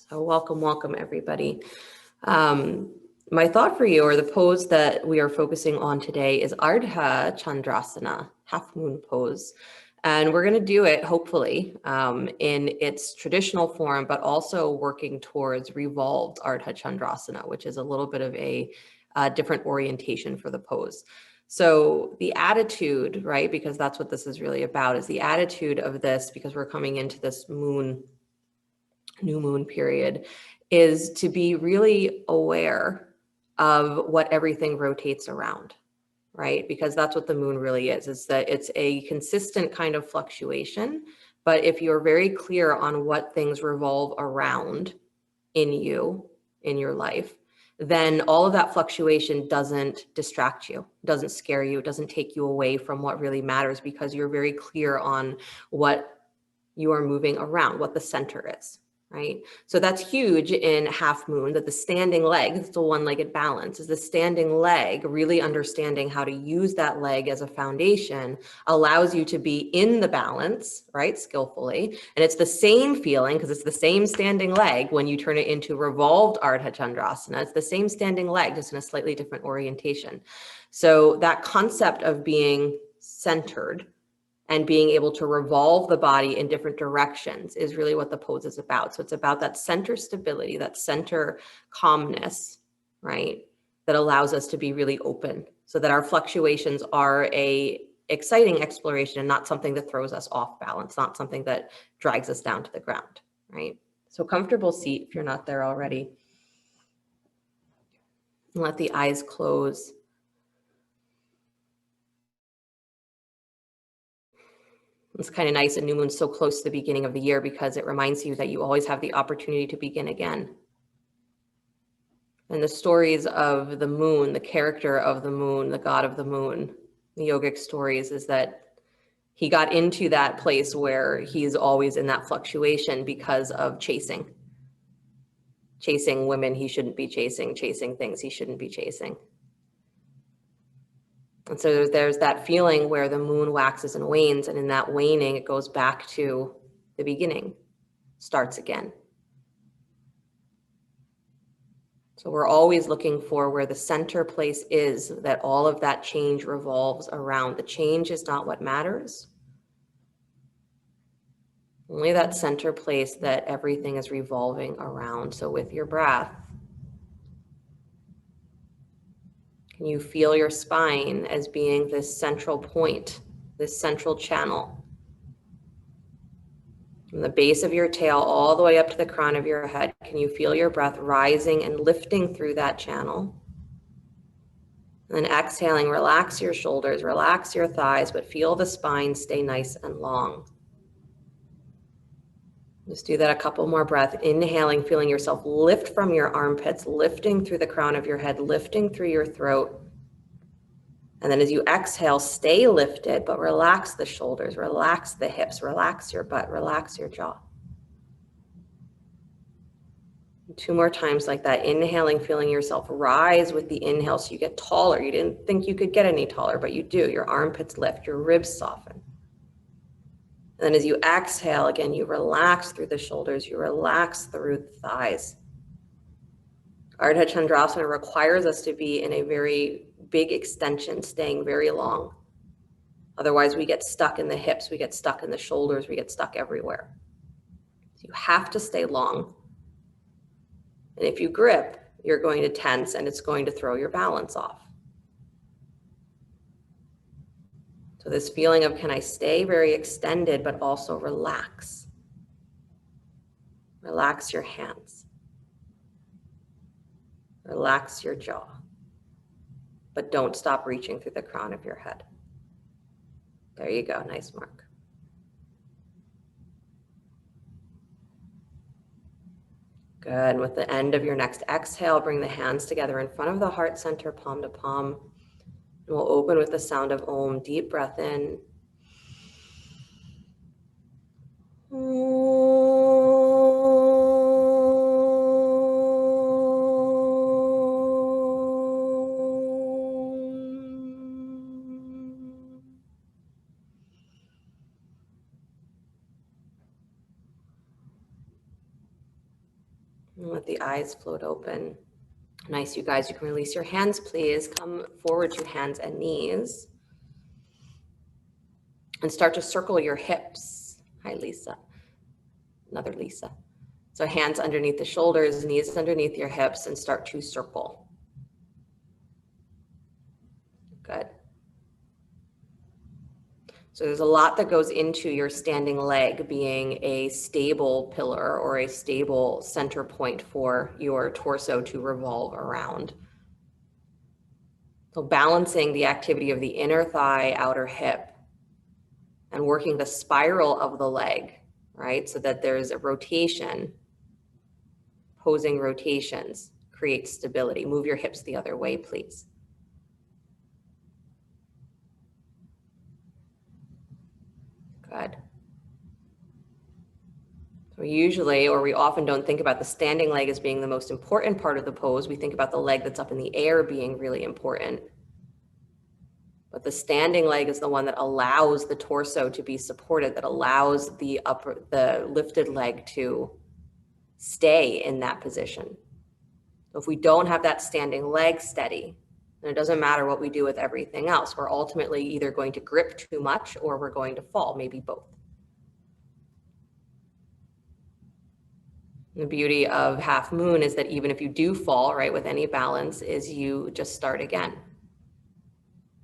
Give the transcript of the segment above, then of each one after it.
So welcome, welcome everybody. My thought for you, or the pose that we are focusing on today, is Ardha Chandrasana, half moon pose. And we're going to do it, hopefully, in its traditional form, but also working towards revolved Ardha Chandrasana, which is a little bit of a different orientation for the pose. So the attitude, right, because that's what this is really about, is the attitude of this, because we're coming into this new moon period, is to be really aware of what everything rotates around, right? Because that's what the moon really is that it's a consistent kind of fluctuation. But if you're very clear on what things revolve around in you, in your life, then all of that fluctuation doesn't distract you, doesn't scare you, doesn't take you away from what really matters, because you're very clear on what you are moving around, what the center is. Right? So that's huge in half moon, that the standing leg, it's the one-legged balance, is the standing leg, really understanding how to use that leg as a foundation allows you to be in the balance, right, skillfully. And it's the same feeling, because it's the same standing leg when you turn it into revolved Ardha Chandrasana. It's the same standing leg, just in a slightly different orientation. So that concept of being centered and being able to revolve the body in different directions is really what the pose is about. So it's about that center stability, that center calmness, right? That allows us to be really open, so that our fluctuations are a exciting exploration and not something that throws us off balance, not something that drags us down to the ground, right? So comfortable seat if you're not there already. And let the eyes close. It's kind of nice, a new moon's so close to the beginning of the year, because it reminds you that you always have the opportunity to begin again. And the stories of the moon, the character of the moon, the god of the moon, the yogic stories, is that he got into that place where he's always in that fluctuation because of chasing women he shouldn't be chasing things he shouldn't be chasing. And so there's that feeling where the moon waxes and wanes, and in that waning, it goes back to the beginning, starts again. So we're always looking for where the center place is, that all of that change revolves around. The change is not what matters. Only that center place that everything is revolving around. So with your breath, can you feel your spine as being this central point, this central channel? From the base of your tail all the way up to the crown of your head, can you feel your breath rising and lifting through that channel? And then exhaling, relax your shoulders, relax your thighs, but feel the spine stay nice and long. Just do that a couple more breaths. Inhaling, feeling yourself lift from your armpits, lifting through the crown of your head, lifting through your throat. And then as you exhale, stay lifted, but relax the shoulders, relax the hips, relax your butt, relax your jaw. 2 more times like that. Inhaling, feeling yourself rise with the inhale so you get taller. You didn't think you could get any taller, but you do. Your armpits lift, your ribs soften. And then as you exhale, again, you relax through the shoulders, you relax through the thighs. Ardha Chandrasana requires us to be in a very big extension, staying very long. Otherwise, we get stuck in the hips, we get stuck in the shoulders, we get stuck everywhere. So you have to stay long. And if you grip, you're going to tense and it's going to throw your balance off. So this feeling of, can I stay very extended, but also relax? Relax your hands. Relax your jaw. But don't stop reaching through the crown of your head. There you go, nice mark. Good, and with the end of your next exhale, bring the hands together in front of the heart center, palm to palm. And we'll open with the sound of Om. Deep breath in. And let the eyes float open. Nice, you guys. You can release your hands, please. Come forward to hands and knees. And start to circle your hips. Hi, Lisa. Another Lisa. So hands underneath the shoulders, knees underneath your hips, and start to circle. Good. So there's a lot that goes into your standing leg being a stable pillar or a stable center point for your torso to revolve around. So balancing the activity of the inner thigh, outer hip, and working the spiral of the leg, right? So that there's a rotation, posing rotations, create stability. Move your hips the other way, please. Good. So usually, or we often don't think about the standing leg as being the most important part of the pose. We think about the leg that's up in the air being really important. But the standing leg is the one that allows the torso to be supported, that allows the lifted leg to stay in that position. So if we don't have that standing leg steady, then it doesn't matter what we do with everything else. We're ultimately either going to grip too much or we're going to fall, maybe both. The beauty of half moon is that even if you do fall, right, with any balance, is you just start again.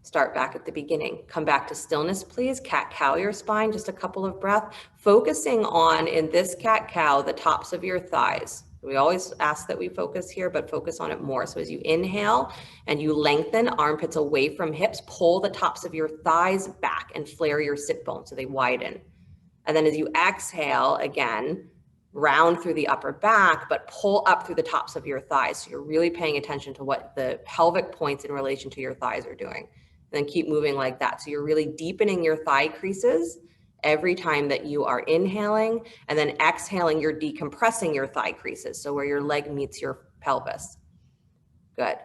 Start back at the beginning. Come back to stillness, please. Cat-cow your spine, just a couple of breaths. Focusing on, in this cat-cow, the tops of your thighs. We always ask that we focus here, but focus on it more. So as you inhale and you lengthen, armpits away from hips, pull the tops of your thighs back and flare your sit bones so they widen. And then as you exhale, again, round through the upper back, but pull up through the tops of your thighs. So you're really paying attention to what the pelvic points in relation to your thighs are doing. And then keep moving like that. So you're really deepening your thigh creases every time that you are inhaling, and then exhaling, you're decompressing your thigh creases. So where your leg meets your pelvis. Good.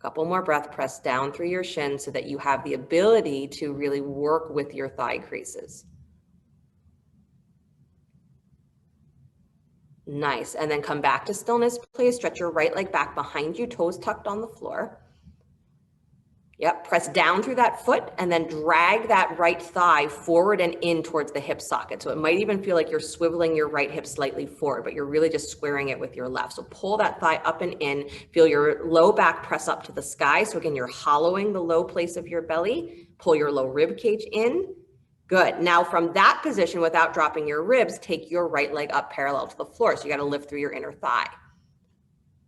Couple more breaths, press down through your shins so that you have the ability to really work with your thigh creases. Nice. And then come back to stillness, please. Stretch your right leg back behind you, toes tucked on the floor. Yep, press down through that foot and then drag that right thigh forward and in towards the hip socket. So it might even feel like you're swiveling your right hip slightly forward, but you're really just squaring it with your left. So pull that thigh up and in. Feel your low back press up to the sky. So again, you're hollowing the low place of your belly. Pull your low rib cage in. Good. Now from that position, without dropping your ribs, take your right leg up parallel to the floor. So you got to lift through your inner thigh.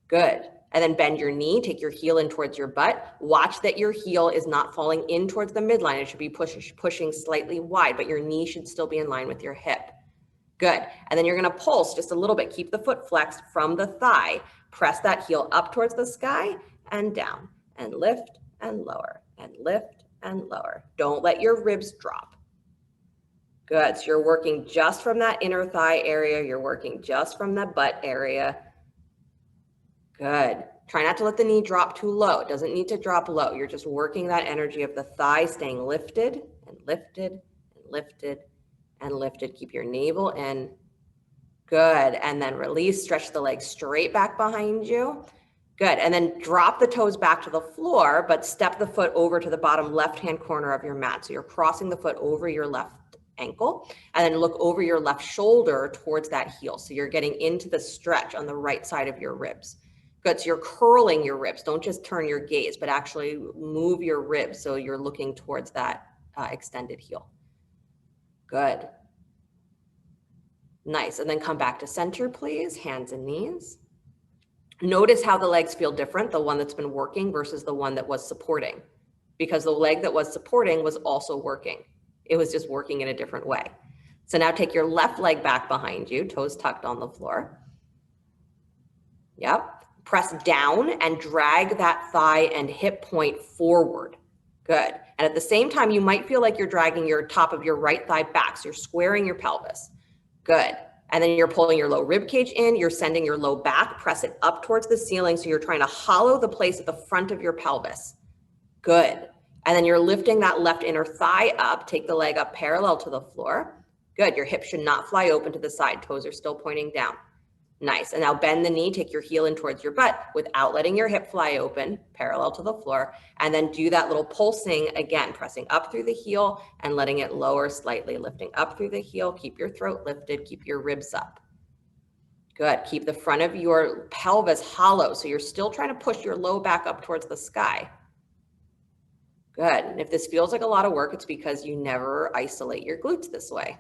Good. And then bend your knee, take your heel in towards your butt. Watch that your heel is not falling in towards the midline. It should be pushing slightly wide, but your knee should still be in line with your hip. Good. And then you're going to pulse just a little bit. Keep the foot flexed from the thigh. Press that heel up towards the sky and down, and lift and lower, and lift and lower. Don't let your ribs drop. Good. So you're working just from that inner thigh area. You're working just from the butt area. Good. Try not to let the knee drop too low. It doesn't need to drop low. You're just working that energy of the thigh, staying lifted and lifted and lifted and lifted. Keep your navel in. Good. And then release, stretch the legs straight back behind you. Good. And then drop the toes back to the floor, but step the foot over to the bottom left-hand corner of your mat. So you're crossing the foot over your left ankle, and then look over your left shoulder towards that heel. So you're getting into the stretch on the right side of your ribs. Good. So you're curling your ribs. Don't just turn your gaze, but actually move your ribs so you're looking towards that extended heel. Good. Nice. And then come back to center, please. Hands and knees. Notice how the legs feel different, the one that's been working versus the one that was supporting, because the leg that was supporting was also working. It was just working in a different way. So now take your left leg back behind you, toes tucked on the floor. Yep. Press down and drag that thigh and hip point forward. Good. And at the same time, you might feel like you're dragging your top of your right thigh back. So you're squaring your pelvis. Good. And then you're pulling your low rib cage in. You're sending your low back, press it up towards the ceiling. So you're trying to hollow the place at the front of your pelvis. Good. And then you're lifting that left inner thigh up. Take the leg up parallel to the floor. Good. Your hips should not fly open to the side. Toes are still pointing down. Nice. And now bend the knee, take your heel in towards your butt without letting your hip fly open, parallel to the floor. And then do that little pulsing again, pressing up through the heel and letting it lower slightly, lifting up through the heel. Keep your throat lifted, keep your ribs up. Good. Keep the front of your pelvis hollow. So you're still trying to push your low back up towards the sky. Good. And if this feels like a lot of work, it's because you never isolate your glutes this way.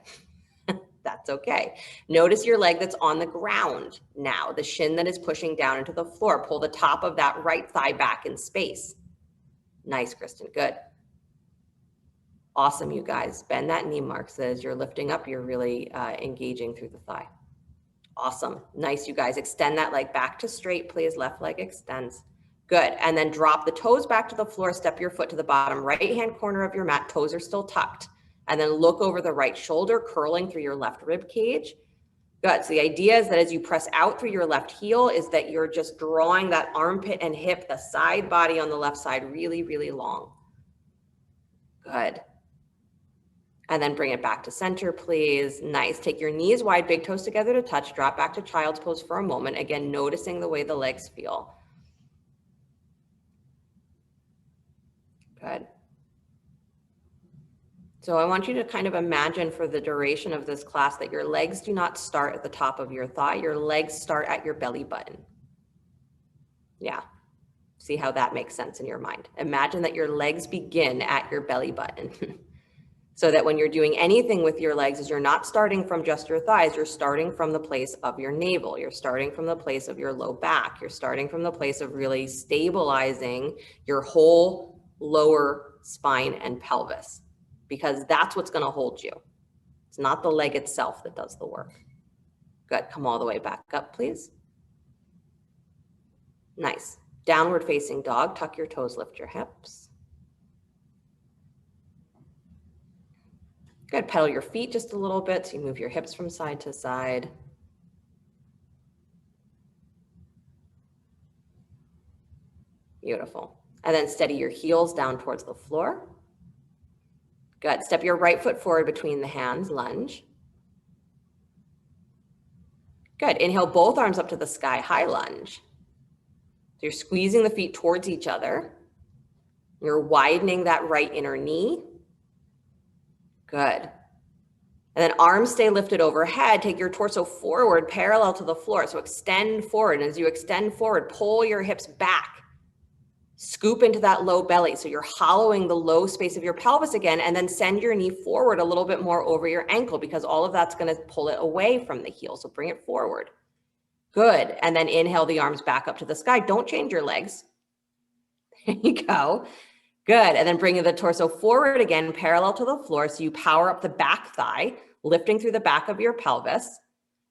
That's okay. Notice your leg that's on the ground now, the shin that is pushing down into the floor. Pull the top of that right thigh back in space. Nice, Kristen. Good. Awesome, you guys. Bend that knee, Mark. So as you're lifting up, you're really engaging through the thigh. Awesome. Nice, you guys. Extend that leg back to straight, please. Left leg extends. Good. And then drop the toes back to the floor. Step your foot to the bottom right-hand corner of your mat. Toes are still tucked. And then look over the right shoulder, curling through your left rib cage. Good. So the idea is that as you press out through your left heel is that you're just drawing that armpit and hip, the side body on the left side, really, really long. Good. And then bring it back to center, please. Nice. Take your knees wide, big toes together to touch. Drop back to child's pose for a moment. Again, noticing the way the legs feel. Good. So I want you to kind of imagine for the duration of this class that your legs do not start at the top of your thigh. Your legs start at your belly button. Yeah. See how that makes sense in your mind. Imagine that your legs begin at your belly button. So that when you're doing anything with your legs, is you're not starting from just your thighs, you're starting from the place of your navel. You're starting from the place of your low back. You're starting from the place of really stabilizing your whole lower spine and pelvis, because that's what's going to hold you. It's not the leg itself that does the work. Good. Come all the way back up, please. Nice. Downward facing dog. Tuck your toes, lift your hips. Good. Pedal your feet just a little bit so you move your hips from side to side. Beautiful. And then steady your heels down towards the floor. Good. Step your right foot forward between the hands, lunge. Good. Inhale both arms up to the sky, high lunge. So you're squeezing the feet towards each other. You're widening that right inner knee. Good. And then arms stay lifted overhead. Take your torso forward, parallel to the floor. So extend forward. And as you extend forward, pull your hips back. Scoop into that low belly. So you're hollowing the low space of your pelvis again, and then send your knee forward a little bit more over your ankle, because all of that's going to pull it away from the heel. So bring it forward. Good. And then inhale the arms back up to the sky. Don't change your legs. There you go. Good. And then bring the torso forward again, parallel to the floor. So you power up the back thigh, lifting through the back of your pelvis.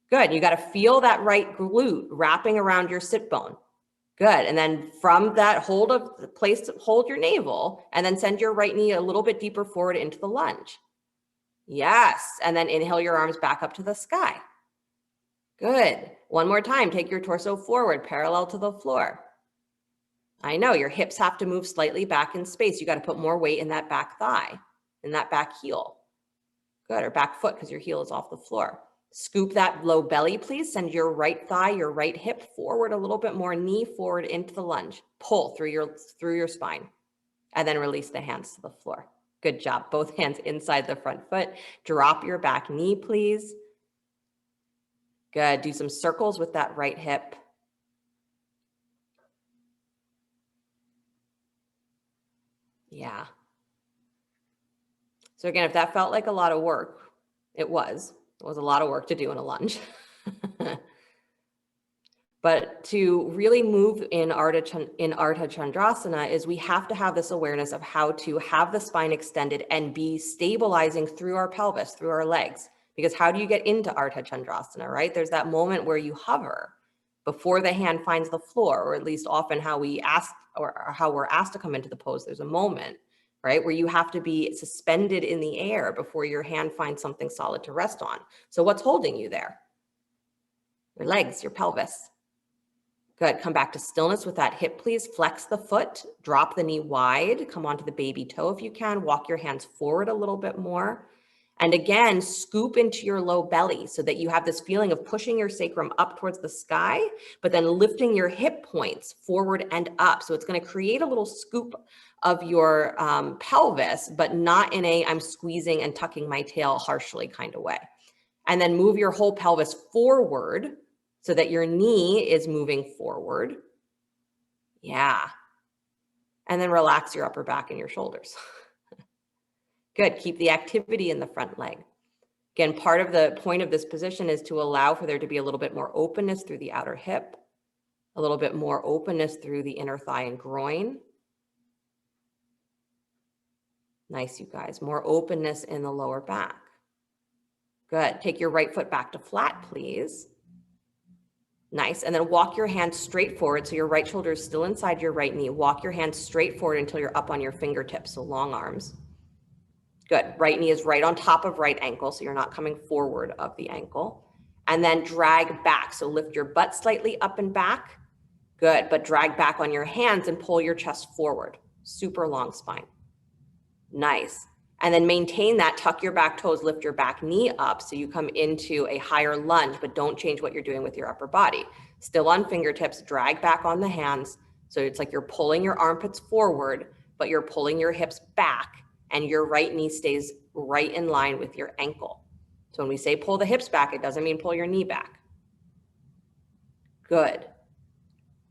Good. You got to feel that right glute wrapping around your sit bone. Good. And then from that hold of the place, hold your navel and then send your right knee a little bit deeper forward into the lunge. Yes. And then inhale your arms back up to the sky. Good. One more time. Take your torso forward, parallel to the floor. I know your hips have to move slightly back in space. You got to put more weight in that back thigh, in that back heel. Good. Or back foot, because your heel is off the floor. Scoop that low belly, please. Send your right thigh, your right hip forward a little bit more, knee forward into the lunge. Pull through your spine, and then release the hands to the floor. Good job. Both hands inside the front foot. Drop your back knee, please. Good. Do some circles with that right hip. Yeah. So again, if that felt like a lot of work, it was a lot of work to do in a lunge. But to really move in Ardha Chandrasana is we have to have this awareness of how to have the spine extended and be stabilizing through our pelvis, through our legs. Because how do you get into Ardha Chandrasana, right? There's that moment where you hover before the hand finds the floor, or at least often how we ask, or how we're asked to come into the pose. There's a moment, right, where you have to be suspended in the air before your hand finds something solid to rest on. So what's holding you there? Your legs, your pelvis. Good. Come back to stillness with that hip, please. Flex the foot, drop the knee wide, come onto the baby toe if you can, walk your hands forward a little bit more, And again, scoop into your low belly so that you have this feeling of pushing your sacrum up towards the sky, but then lifting your hip points forward and up. So it's going to create a little scoop of your pelvis, but not in a I'm squeezing and tucking my tail harshly kind of way. And then move your whole pelvis forward so that your knee is moving forward. Yeah. And then relax your upper back and your shoulders. Good. Keep the activity in the front leg. Again, part of the point of this position is to allow for there to be a little bit more openness through the outer hip, a little bit more openness through the inner thigh and groin. Nice, you guys. More openness in the lower back. Good. Take your right foot back to flat, please. Nice. And then walk your hands straight forward. So your right shoulder is still inside your right knee. Walk your hands straight forward until you're up on your fingertips. So long arms. Good. Right knee is right on top of right ankle. So you're not coming forward of the ankle. And then drag back. So lift your butt slightly up and back. Good. But drag back on your hands and pull your chest forward. Super long spine. Nice. And then maintain that, tuck your back toes, lift your back knee up so you come into a higher lunge, but don't change what you're doing with your upper body. Still on fingertips, drag back on the hands. So it's like you're pulling your armpits forward, but you're pulling your hips back and your right knee stays right in line with your ankle. So when we say pull the hips back, it doesn't mean pull your knee back. Good.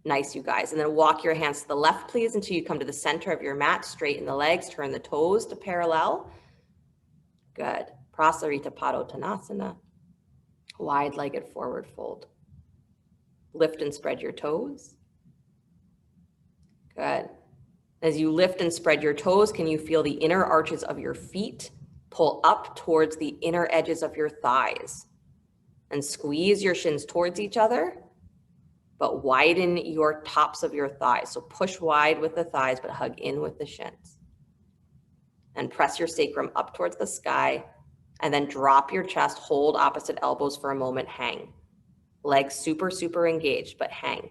Nice, you guys. And then walk your hands to the left, please, until you come to the center of your mat. Straighten the legs, turn the toes to parallel. Good. Prasarita Padottanasana. Wide-legged forward fold. Lift and spread your toes. Good. As you lift and spread your toes, can you feel the inner arches of your feet pull up towards the inner edges of your thighs? And squeeze your shins towards each other, but widen your tops of your thighs. So push wide with the thighs, but hug in with the shins. And press your sacrum up towards the sky, and then drop your chest, hold opposite elbows for a moment, hang. Legs super, super engaged, but hang.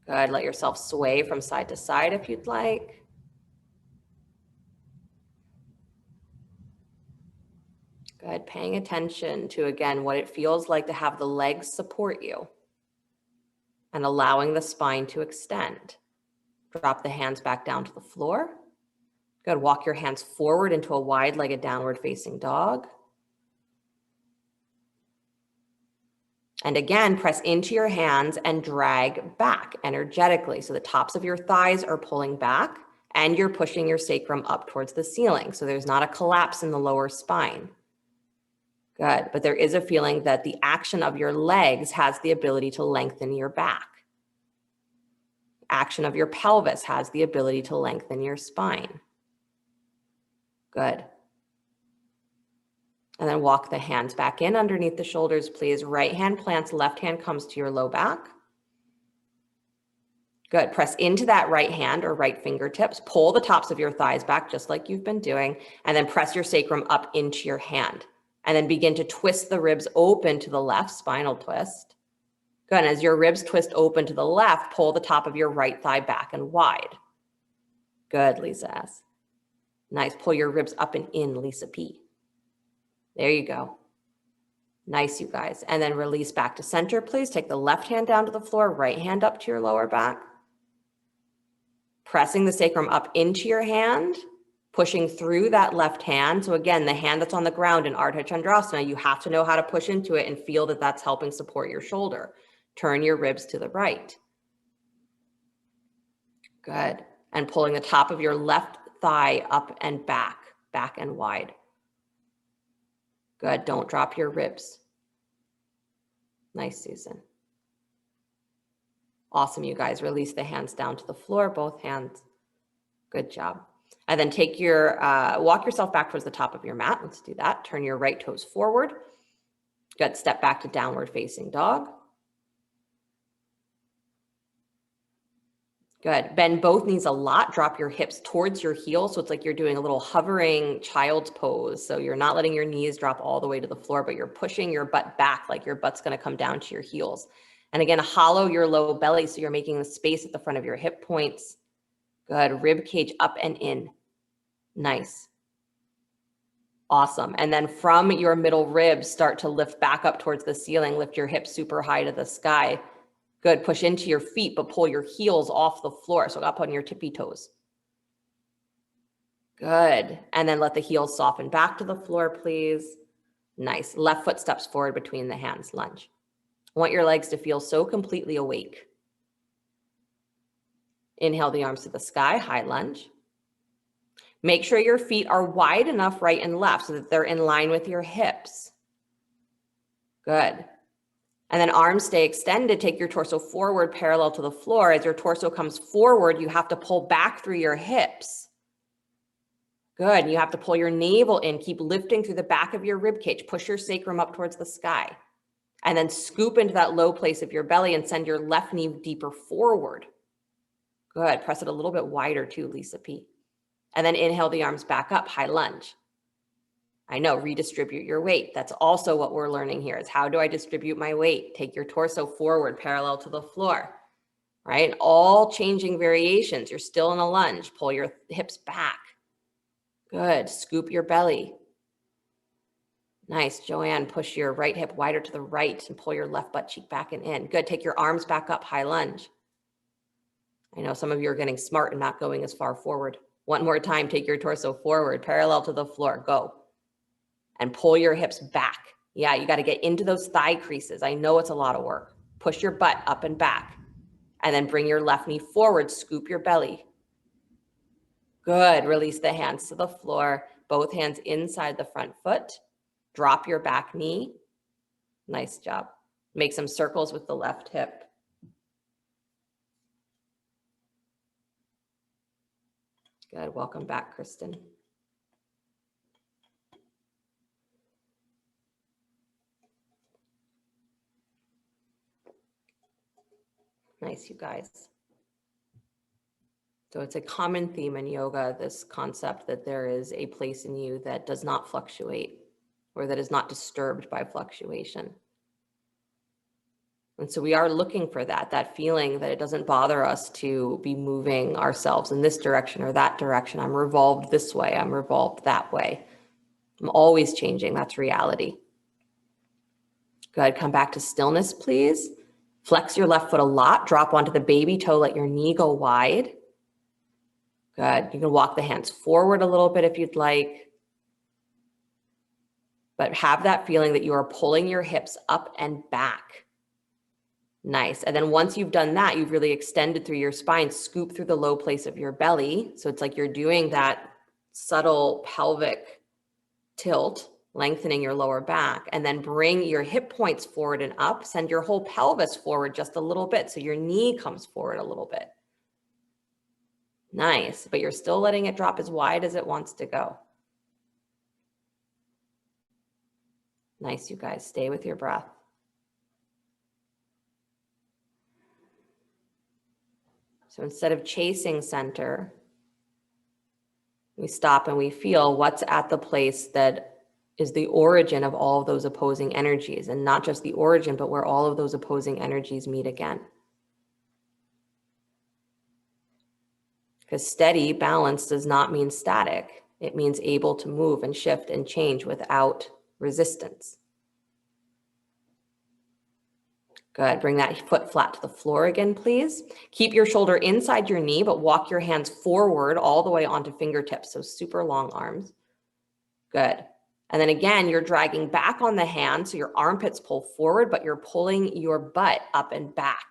Good, let yourself sway from side to side if you'd like. Good, paying attention to, again, what it feels like to have the legs support you and allowing the spine to extend. Drop the hands back down to the floor. Good, walk your hands forward into a wide-legged downward facing dog. And again, press into your hands and drag back energetically. So the tops of your thighs are pulling back and you're pushing your sacrum up towards the ceiling. So there's not a collapse in the lower spine. Good, but there is a feeling that the action of your legs has the ability to lengthen your back. Action of your pelvis has the ability to lengthen your spine. Good. And then walk the hands back in underneath the shoulders, please. Right hand plants, left hand comes to your low back. Good. Press into that right hand or right fingertips. Pull the tops of your thighs back just like you've been doing, and then press your sacrum up into your hand. And then begin to twist the ribs open to the left, spinal twist. Good. And as your ribs twist open to the left, pull the top of your right thigh back and wide. Good, Lisa S. Nice. Pull your ribs up and in, Lisa P. There you go. Nice, you guys. And then release back to center, please. Take the left hand down to the floor, right hand up to your lower back. Pressing the sacrum up into your hand, pushing through that left hand. So again, the hand that's on the ground in Ardha Chandrasana, you have to know how to push into it and feel that that's helping support your shoulder. Turn your ribs to the right. Good. And pulling the top of your left thigh up and back and wide. Good. Don't drop your ribs. Nice, Susan. Awesome, you guys. Release the hands down to the floor, both hands. Good job. And then take your, walk yourself back towards the top of your mat. Let's do that. Turn your right toes forward. Good. Step back to downward facing dog. Good. Bend both knees a lot. Drop your hips towards your heels. So it's like you're doing a little hovering child's pose. So you're not letting your knees drop all the way to the floor, but you're pushing your butt back like your butt's going to come down to your heels. And again, hollow your low belly. So you're making the space at the front of your hip points. Good. Rib cage up and in. Nice. Awesome. And then from your middle ribs, start to lift back up towards the ceiling. Lift your hips super high to the sky. Good. Push into your feet, but pull your heels off the floor. So up on your tippy toes. Good. And then let the heels soften back to the floor, please. Nice. Left foot steps forward between the hands. Lunge. I want your legs to feel so completely awake. Inhale the arms to the sky. High lunge. Make sure your feet are wide enough right and left so that they're in line with your hips. Good. And then arms stay extended. Take your torso forward parallel to the floor. As your torso comes forward, you have to pull back through your hips. Good. You have to pull your navel in. Keep lifting through the back of your rib cage. Push your sacrum up towards the sky. And then scoop into that low place of your belly and send your left knee deeper forward. Good. Press it a little bit wider too, Lisa P. And then inhale the arms back up. High lunge. I know, redistribute your weight. That's also what we're learning here is how do I distribute my weight? Take your torso forward parallel to the floor, right? All changing variations. You're still in a lunge. Pull your hips back. Good. Scoop your belly. Nice. Joanne, push your right hip wider to the right and pull your left butt cheek back and in. Good. Take your arms back up. High lunge. I know some of you are getting smart and not going as far forward. One more time. Take your torso forward parallel to the floor. Go. And pull your hips back. Yeah, you got to get into those thigh creases. I know it's a lot of work. Push your butt up and back. And then bring your left knee forward. Scoop your belly. Good. Release the hands to the floor. Both hands inside the front foot. Drop your back knee. Nice job. Make some circles with the left hip. Good. Welcome back, Kristen. Nice, you guys. So it's a common theme in yoga, this concept that there is a place in you that does not fluctuate or that is not disturbed by fluctuation. And so we are looking for that feeling that it doesn't bother us to be moving ourselves in this direction or that direction. I'm revolved this way. I'm revolved that way. I'm always changing. That's reality. Good. Come back to stillness, please. Flex your left foot a lot. Drop onto the baby toe. Let your knee go wide. Good. You can walk the hands forward a little bit if you'd like. But have that feeling that you are pulling your hips up and back. Nice. And then once you've done that, you've really extended through your spine, scoop through the low place of your belly. So it's like you're doing that subtle pelvic tilt, lengthening your lower back, and then bring your hip points forward and up. Send your whole pelvis forward just a little bit. So your knee comes forward a little bit. Nice. But you're still letting it drop as wide as it wants to go. Nice, you guys. Stay with your breath. So instead of chasing center, we stop and we feel what's at the place that is the origin of all of those opposing energies, and not just the origin, but where all of those opposing energies meet again. Because steady, balance does not mean static. It means able to move and shift and change without resistance. Good. Bring that foot flat to the floor again, please. Keep your shoulder inside your knee, but walk your hands forward all the way onto fingertips. So super long arms. Good. And then again, you're dragging back on the hand. So your armpits pull forward, but you're pulling your butt up and back.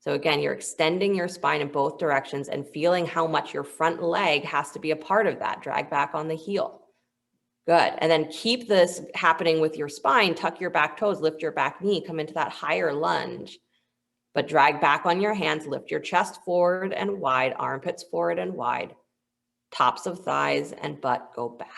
So again, you're extending your spine in both directions and feeling how much your front leg has to be a part of that. Drag back on the heel. Good. And then keep this happening with your spine. Tuck your back toes, lift your back knee, come into that higher lunge, but drag back on your hands, lift your chest forward and wide, armpits forward and wide, tops of thighs and butt go back.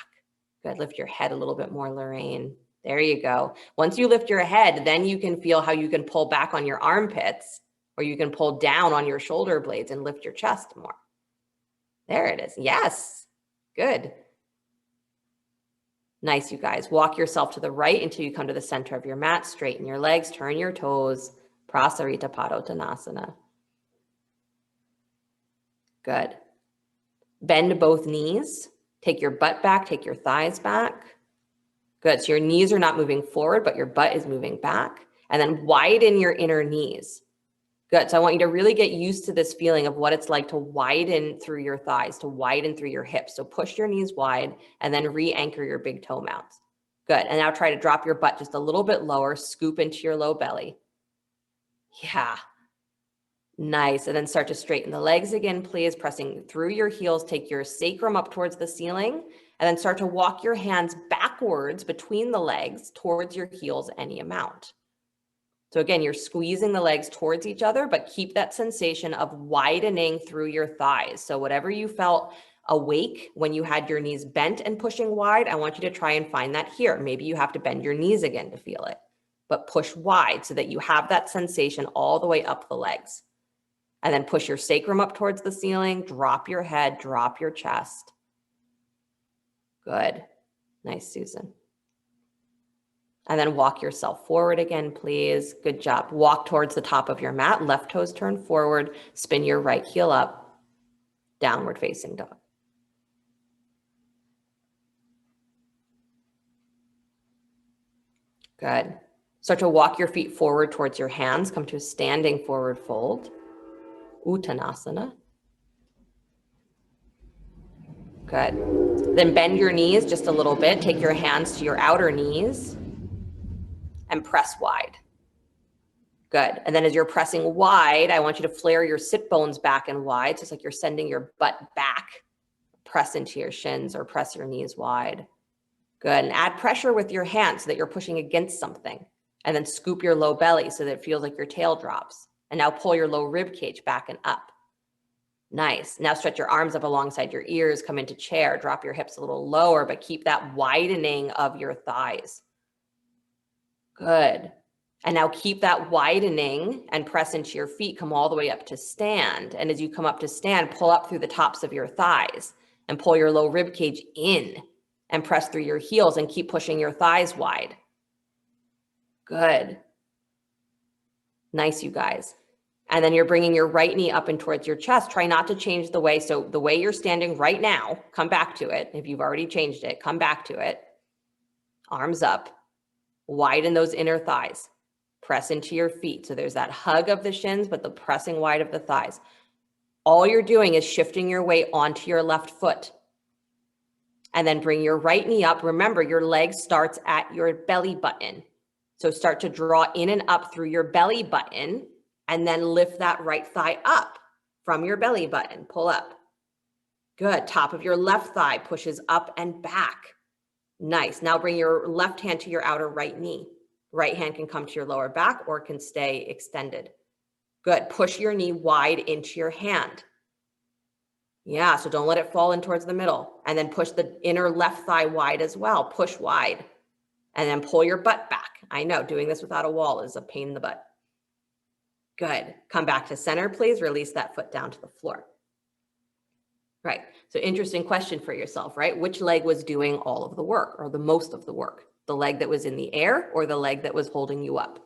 Good. Lift your head a little bit more, Lorraine. There you go. Once you lift your head, then you can feel how you can pull back on your armpits, or you can pull down on your shoulder blades and lift your chest more. There it is. Yes. Good. Nice, you guys. Walk yourself to the right until you come to the center of your mat. Straighten your legs, turn your toes. Prasarita Padottanasana. Good. Bend both knees. Take your butt back, take your thighs back. Good, so your knees are not moving forward, but your butt is moving back. And then widen your inner knees. Good, so I want you to really get used to this feeling of what it's like to widen through your thighs, to widen through your hips. So push your knees wide and then re-anchor your big toe mounts. Good, and now try to drop your butt just a little bit lower, scoop into your low belly. Yeah, nice, and then start to straighten the legs again, please, pressing through your heels. Take your sacrum up towards the ceiling, and then start to walk your hands backwards between the legs towards your heels any amount. So again, you're squeezing the legs towards each other, but keep that sensation of widening through your thighs. So whatever you felt awake when you had your knees bent and pushing wide, I want you to try and find that here. Maybe you have to bend your knees again to feel it, but push wide so that you have that sensation all the way up the legs. And then push your sacrum up towards the ceiling, drop your head, drop your chest. Good. Nice, Susan. And then walk yourself forward again, please. Good job. Walk towards the top of your mat. Left toes turn forward. Spin your right heel up. Downward facing dog. Good. Start to walk your feet forward towards your hands. Come to a standing forward fold. Uttanasana. Good. Then bend your knees just a little bit. Take your hands to your outer knees and press wide. Good. And then as you're pressing wide, I want you to flare your sit bones back and wide. So it's like you're sending your butt back. Press into your shins or press your knees wide. Good. And add pressure with your hands so that you're pushing against something. And then scoop your low belly so that it feels like your tail drops. And now pull your low rib cage back and up. Nice. Now stretch your arms up alongside your ears. Come into chair. Drop your hips a little lower, but keep that widening of your thighs. Good. And now keep that widening and press into your feet. Come all the way up to stand. And as you come up to stand, pull up through the tops of your thighs and pull your low rib cage in and press through your heels and keep pushing your thighs wide. Good. Nice, you guys. And then you're bringing your right knee up and towards your chest. Try not to change the way. So the way you're standing right now, come back to it. If you've already changed it, come back to it. Arms up. Widen those inner thighs. Press into your feet. So there's that hug of the shins, but the pressing wide of the thighs. All you're doing is shifting your weight onto your left foot. And then bring your right knee up. Remember, your leg starts at your belly button. So start to draw in and up through your belly button and then lift that right thigh up from your belly button. Pull up. Good. Top of your left thigh pushes up and back. Nice. Now bring your left hand to your outer right knee. Right hand can come to your lower back or can stay extended. Good. Push your knee wide into your hand. Yeah, so don't let it fall in towards the middle. And then push the inner left thigh wide as well. Push wide. And then pull your butt back. I know doing this without a wall is a pain in the butt. Good. Come back to center, please. Release that foot down to the floor. Right. So interesting question for yourself, right? Which leg was doing all of the work or the most of the work? The leg that was in the air or the leg that was holding you up?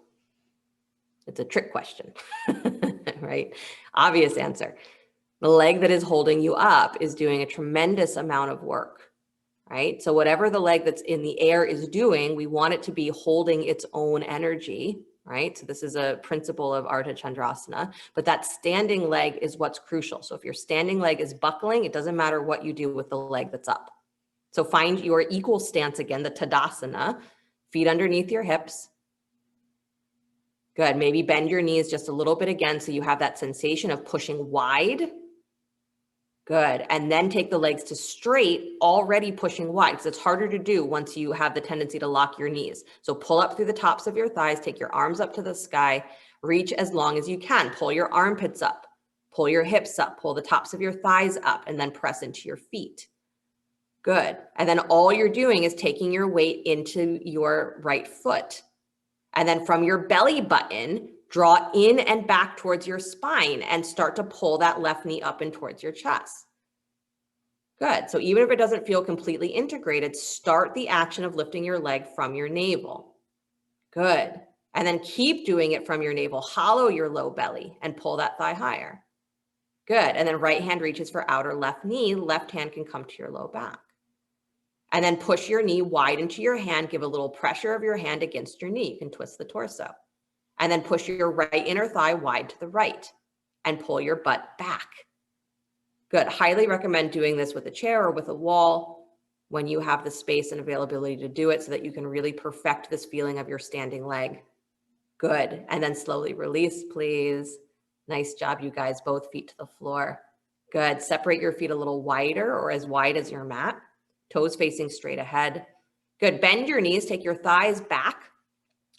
It's a trick question, right? Obvious answer. The leg that is holding you up is doing a tremendous amount of work, right? So whatever the leg that's in the air is doing, we want it to be holding its own energy, right? So this is a principle of Ardha Chandrasana, but that standing leg is what's crucial. So if your standing leg is buckling, it doesn't matter what you do with the leg that's up. So find your equal stance again, the Tadasana, feet underneath your hips. Good. Maybe bend your knees just a little bit again so you have that sensation of pushing wide. Good. And then take the legs to straight, already pushing wide, because it's harder to do once you have the tendency to lock your knees. So pull up through the tops of your thighs, take your arms up to the sky, reach as long as you can. Pull your armpits up, pull your hips up, pull the tops of your thighs up, and then press into your feet. Good. And then all you're doing is taking your weight into your right foot. And then from your belly button, draw in and back towards your spine and start to pull that left knee up and towards your chest. Good. So even if it doesn't feel completely integrated, start the action of lifting your leg from your navel. Good. And then keep doing it from your navel. Hollow your low belly and pull that thigh higher. Good. And then right hand reaches for outer left knee. Left hand can come to your low back. And then push your knee wide into your hand. Give a little pressure of your hand against your knee. You can twist the torso. And then push your right inner thigh wide to the right and pull your butt back. Good. Highly recommend doing this with a chair or with a wall when you have the space and availability to do it so that you can really perfect this feeling of your standing leg. Good. And then slowly release, please. Nice job, you guys. Both feet to the floor. Good. Separate your feet a little wider or as wide as your mat. Toes facing straight ahead. Good. Bend your knees. Take your thighs back,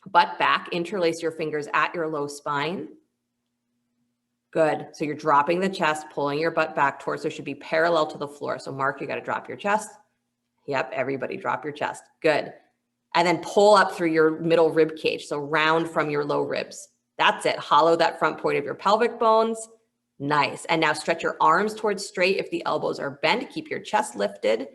butt back. Interlace your fingers at your low spine. Good. So you're dropping the chest, pulling your butt back. Torso should be parallel to the floor. So Mark, you got to drop your chest. Yep. Everybody drop your chest. Good. And then pull up through your middle rib cage. So round from your low ribs. That's it. Hollow that front point of your pelvic bones. Nice. And now stretch your arms towards straight. If the elbows are bent, keep your chest lifted.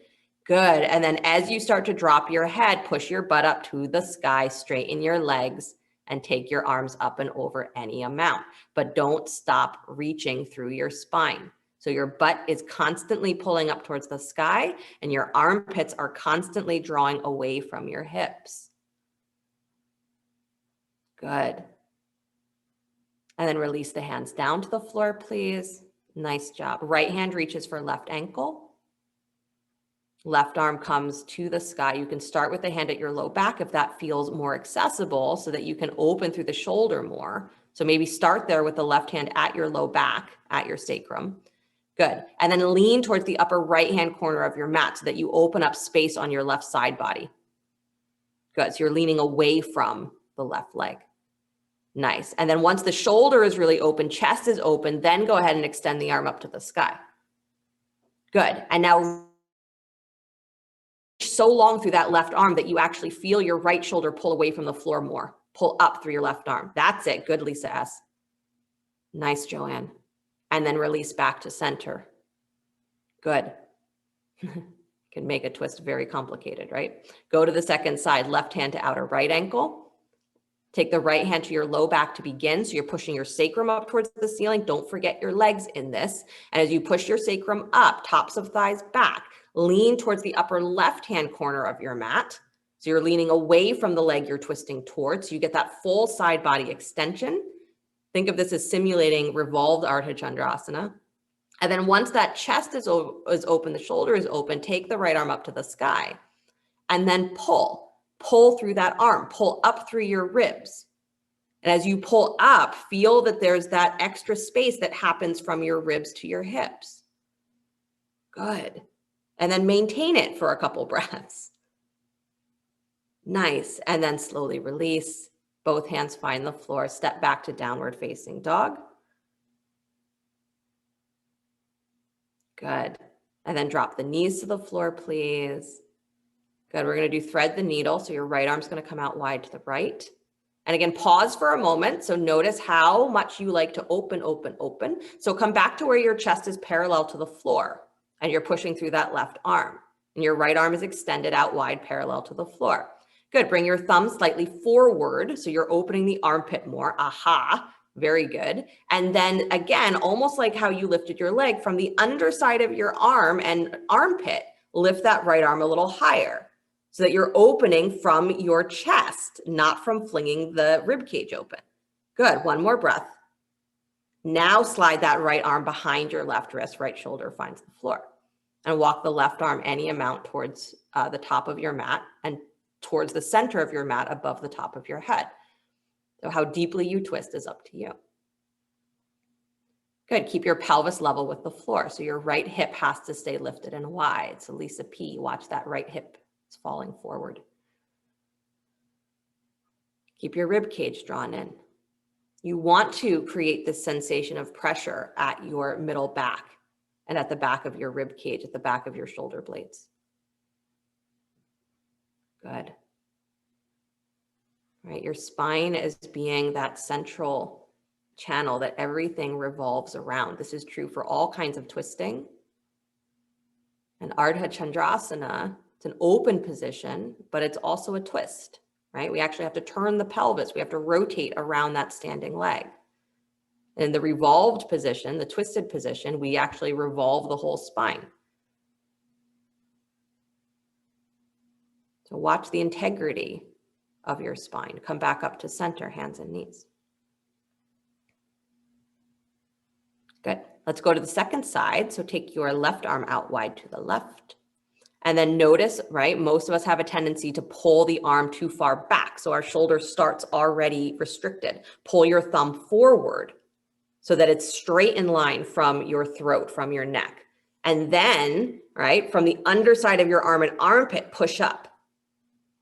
Good. And then as you start to drop your head, push your butt up to the sky, straighten your legs, and take your arms up and over any amount. But don't stop reaching through your spine. So your butt is constantly pulling up towards the sky and your armpits are constantly drawing away from your hips. Good. And then release the hands down to the floor, please. Nice job. Right hand reaches for left ankle. Left arm comes to the sky. You can start with the hand at your low back if that feels more accessible so that you can open through the shoulder more. So maybe start there with the left hand at your low back, at your sacrum. Good. And then lean towards the upper right-hand corner of your mat so that you open up space on your left side body. Good. So you're leaning away from the left leg. Nice. And then once the shoulder is really open, chest is open, then go ahead and extend the arm up to the sky. Good. And now so long through that left arm that you actually feel your right shoulder pull away from the floor more. Pull up through your left arm. That's it. Good, Lisa S. Nice, Joanne. And then release back to center. Good. Can make a twist very complicated, right? Go to the second side, left hand to outer right ankle. Take the right hand to your low back to begin. So you're pushing your sacrum up towards the ceiling. Don't forget your legs in this. And as you push your sacrum up, tops of thighs back, lean towards the upper left-hand corner of your mat. So you're leaning away from the leg you're twisting towards. So you get that full side body extension. Think of this as simulating revolved Ardha Chandrasana. And then once that chest is open, the shoulder is open, take the right arm up to the sky and then pull through that arm, pull up through your ribs. And as you pull up, feel that there's that extra space that happens from your ribs to your hips. Good. And then maintain it for a couple breaths. Nice. And then slowly release. Both hands find the floor. Step back to downward facing dog. Good. And then drop the knees to the floor, please. Good. We're going to do thread the needle. So your right arm's going to come out wide to the right. And again, pause for a moment. So notice how much you like to open, open, open. So come back to where your chest is parallel to the floor and you're pushing through that left arm. And your right arm is extended out wide parallel to the floor. Good. Bring your thumb slightly forward. So you're opening the armpit more. Aha. Very good. And then again, almost like how you lifted your leg from the underside of your arm and armpit, lift that right arm a little higher so that you're opening from your chest, not from flinging the rib cage open. Good. One more breath. Now slide that right arm behind your left wrist, right shoulder finds the floor. And walk the left arm any amount towards the top of your mat and towards the center of your mat above the top of your head. So how deeply you twist is up to you. Good. Keep your pelvis level with the floor. So your right hip has to stay lifted and wide. So Lisa P, watch that right hip is falling forward. Keep your rib cage drawn in. You want to create this sensation of pressure at your middle back and at the back of your rib cage, at the back of your shoulder blades. Good. Right, your spine is being that central channel that everything revolves around. This is true for all kinds of twisting. And Ardha Chandrasana, it's an open position, but it's also a twist, right? We actually have to turn the pelvis. We have to rotate around that standing leg. In the revolved position, the twisted position, we actually revolve the whole spine. So watch the integrity of your spine. Come back up to center, hands and knees. Good. Let's go to the second side. So take your left arm out wide to the left. And then notice, right, most of us have a tendency to pull the arm too far back. So our shoulder starts already restricted. Pull your thumb forward so that it's straight in line from your throat, from your neck. And then, right, from the underside of your arm and armpit, push up.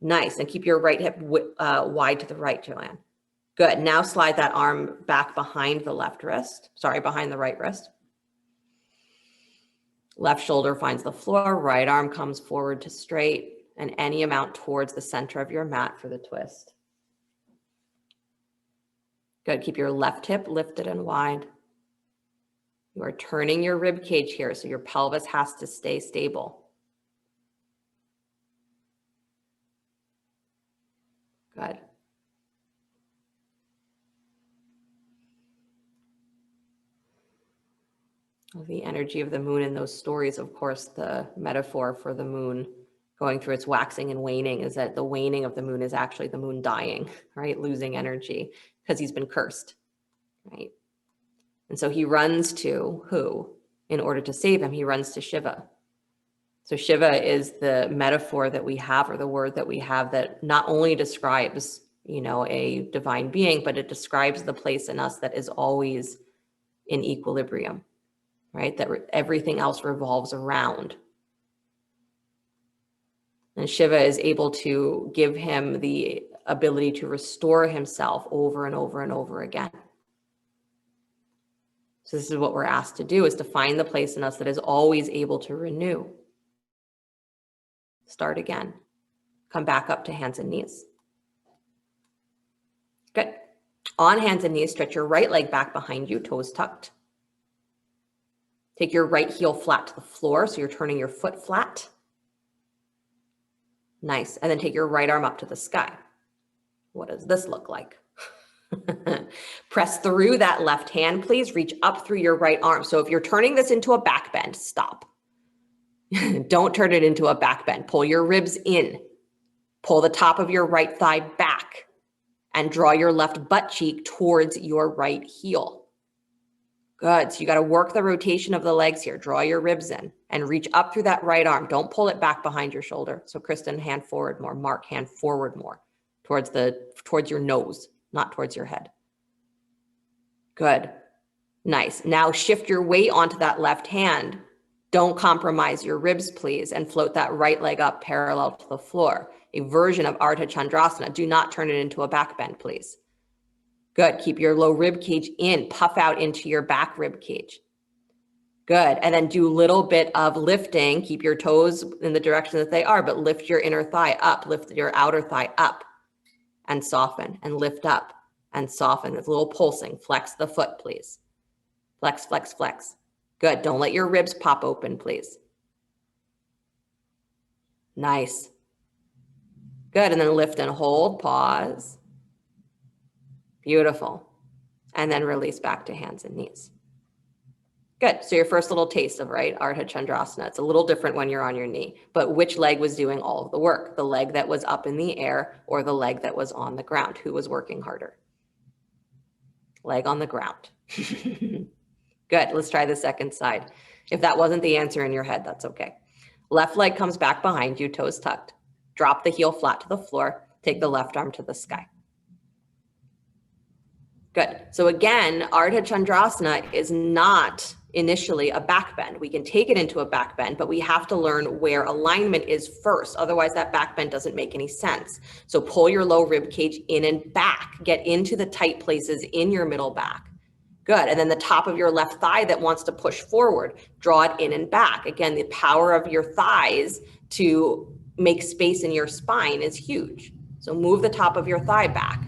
Nice. And keep your right hip wide to the right, Joanne. Good. Now slide that arm back behind the left wrist. Sorry, behind the right wrist. Left shoulder finds the floor. Right arm comes forward to straight and any amount towards the center of your mat for the twist. Good. Keep your left hip lifted and wide. You are turning your rib cage here, so your pelvis has to stay stable. Good. The energy of the moon in those stories, of course, the metaphor for the moon going through its waxing and waning is that the waning of the moon is actually the moon dying, right? Losing energy because he's been cursed, right? And so he runs to who? In order to save him, he runs to Shiva. So Shiva is the metaphor that we have, or the word that we have, that not only describes, a divine being, but it describes the place in us that is always in equilibrium, right? That everything else revolves around. And Shiva is able to give him the ability to restore himself over and over and over again. So this is what we're asked to do, is to find the place in us that is always able to renew. Start again. Come back up to hands and knees. Good. On hands and knees, stretch your right leg back behind you, toes tucked. Take your right heel flat to the floor, so you're turning your foot flat. Nice. And then take your right arm up to the sky. What does this look like? Press through that left hand, please. Reach up through your right arm. So if you're turning this into a back bend, stop. Don't turn it into a back bend. Pull your ribs in. Pull the top of your right thigh back and draw your left butt cheek towards your right heel. Good. So you got to work the rotation of the legs here. Draw your ribs in and reach up through that right arm. Don't pull it back behind your shoulder. So Kristen, hand forward more. Mark, hand forward more towards your nose, not towards your head. Good. Nice. Now shift your weight onto that left hand. Don't compromise your ribs, please, and float that right leg up parallel to the floor. A version of Ardha Chandrasana. Do not turn it into a back bend, please. Good. Keep your low rib cage in. Puff out into your back rib cage. Good. And then do a little bit of lifting. Keep your toes in the direction that they are, but lift your inner thigh up. Lift your outer thigh up and soften, and lift up and soften. There's a little pulsing. Flex the foot, please. Flex, flex, flex. Good. Don't let your ribs pop open, please. Nice. Good. And then lift and hold. Pause. Beautiful. And then release back to hands and knees. Good. So your first little taste of, right, Ardha Chandrasana. It's a little different when you're on your knee, but which leg was doing all of the work? The leg that was up in the air or the leg that was on the ground? Who was working harder? Leg on the ground. Good. Let's try the second side. If that wasn't the answer in your head, that's okay. Left leg comes back behind you, toes tucked. Drop the heel flat to the floor. Take the left arm to the sky. Good. So again, Ardha Chandrasana is not initially a back bend. We can take it into a back bend, but we have to learn where alignment is first. Otherwise, that back bend doesn't make any sense. So pull your low rib cage in and back. Get into the tight places in your middle back. Good. And then the top of your left thigh that wants to push forward, draw it in and back. Again, the power of your thighs to make space in your spine is huge. So move the top of your thigh back.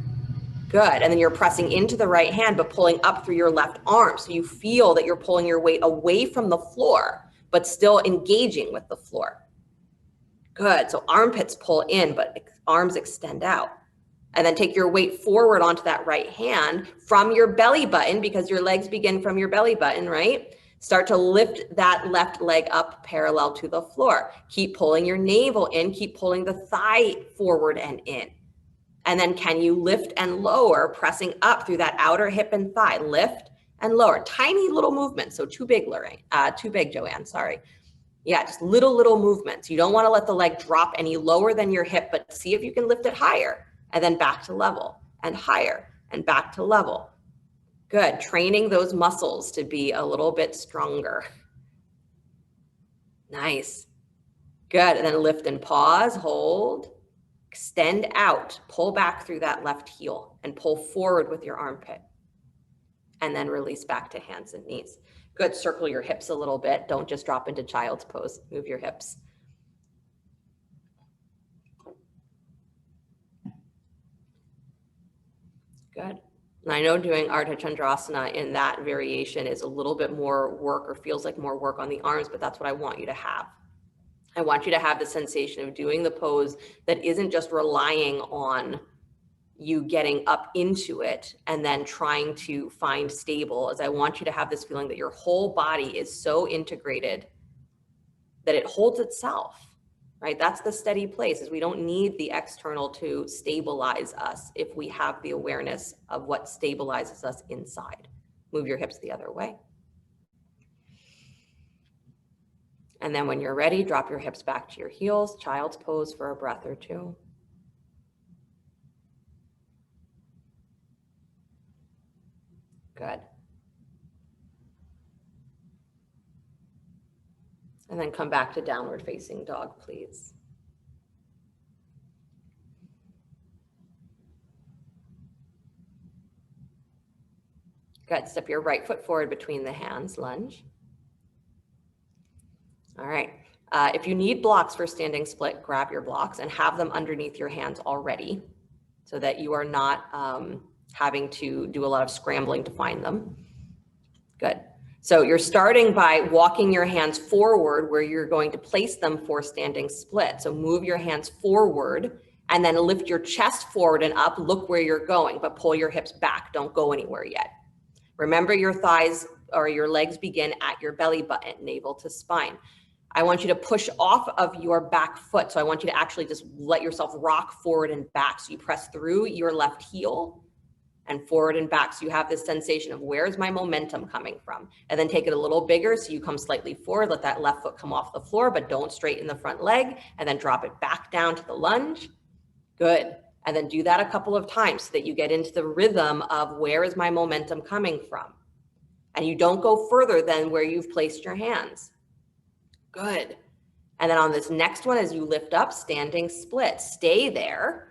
Good. And then you're pressing into the right hand, but pulling up through your left arm. So you feel that you're pulling your weight away from the floor, but still engaging with the floor. Good. So armpits pull in, but arms extend out. And then take your weight forward onto that right hand from your belly button, because your legs begin from your belly button, right? Start to lift that left leg up parallel to the floor. Keep pulling your navel in, keep pulling the thigh forward and in. And then can you lift and lower, pressing up through that outer hip and thigh, lift and lower. Tiny little movements, so too big, Joanne, sorry. Yeah, just little movements. You don't want to let the leg drop any lower than your hip, but see if you can lift it higher and then back to level and higher and back to level. Good, training those muscles to be a little bit stronger. Nice, good, and then lift and pause, hold, extend out, pull back through that left heel and pull forward with your armpit. And then release back to hands and knees. Good, circle your hips a little bit. Don't just drop into child's pose, move your hips. Good. And I know doing Ardha Chandrasana in that variation is a little bit more work or feels like more work on the arms, but that's what I want you to have. I want you to have the sensation of doing the pose that isn't just relying on you getting up into it and then trying to find stable, as I want you to have this feeling that your whole body is so integrated that it holds itself, right? That's the steady place, is we don't need the external to stabilize us if we have the awareness of what stabilizes us inside. Move your hips the other way. And then when you're ready, drop your hips back to your heels, child's pose for a breath or two. Good. And then come back to downward facing dog, please. Good, step your right foot forward between the hands, lunge. All right, if you need blocks for standing split, grab your blocks and have them underneath your hands already so that you are not having to do a lot of scrambling to find them. Good. So you're starting by walking your hands forward where you're going to place them for standing split. So move your hands forward and then lift your chest forward and up. Look where you're going, but pull your hips back. Don't go anywhere yet. Remember, your thighs or your legs begin at your belly button, navel to spine. I want you to push off of your back foot. So I want you to actually just let yourself rock forward and back. So you press through your left heel and forward and back. So you have this sensation of where's my momentum coming from? And then take it a little bigger. So you come slightly forward, let that left foot come off the floor, but don't straighten the front leg, and then drop it back down to the lunge. Good. And then do that a couple of times so that you get into the rhythm of where is my momentum coming from? And you don't go further than where you've placed your hands. Good. And then on this next one, as you lift up, standing split, stay there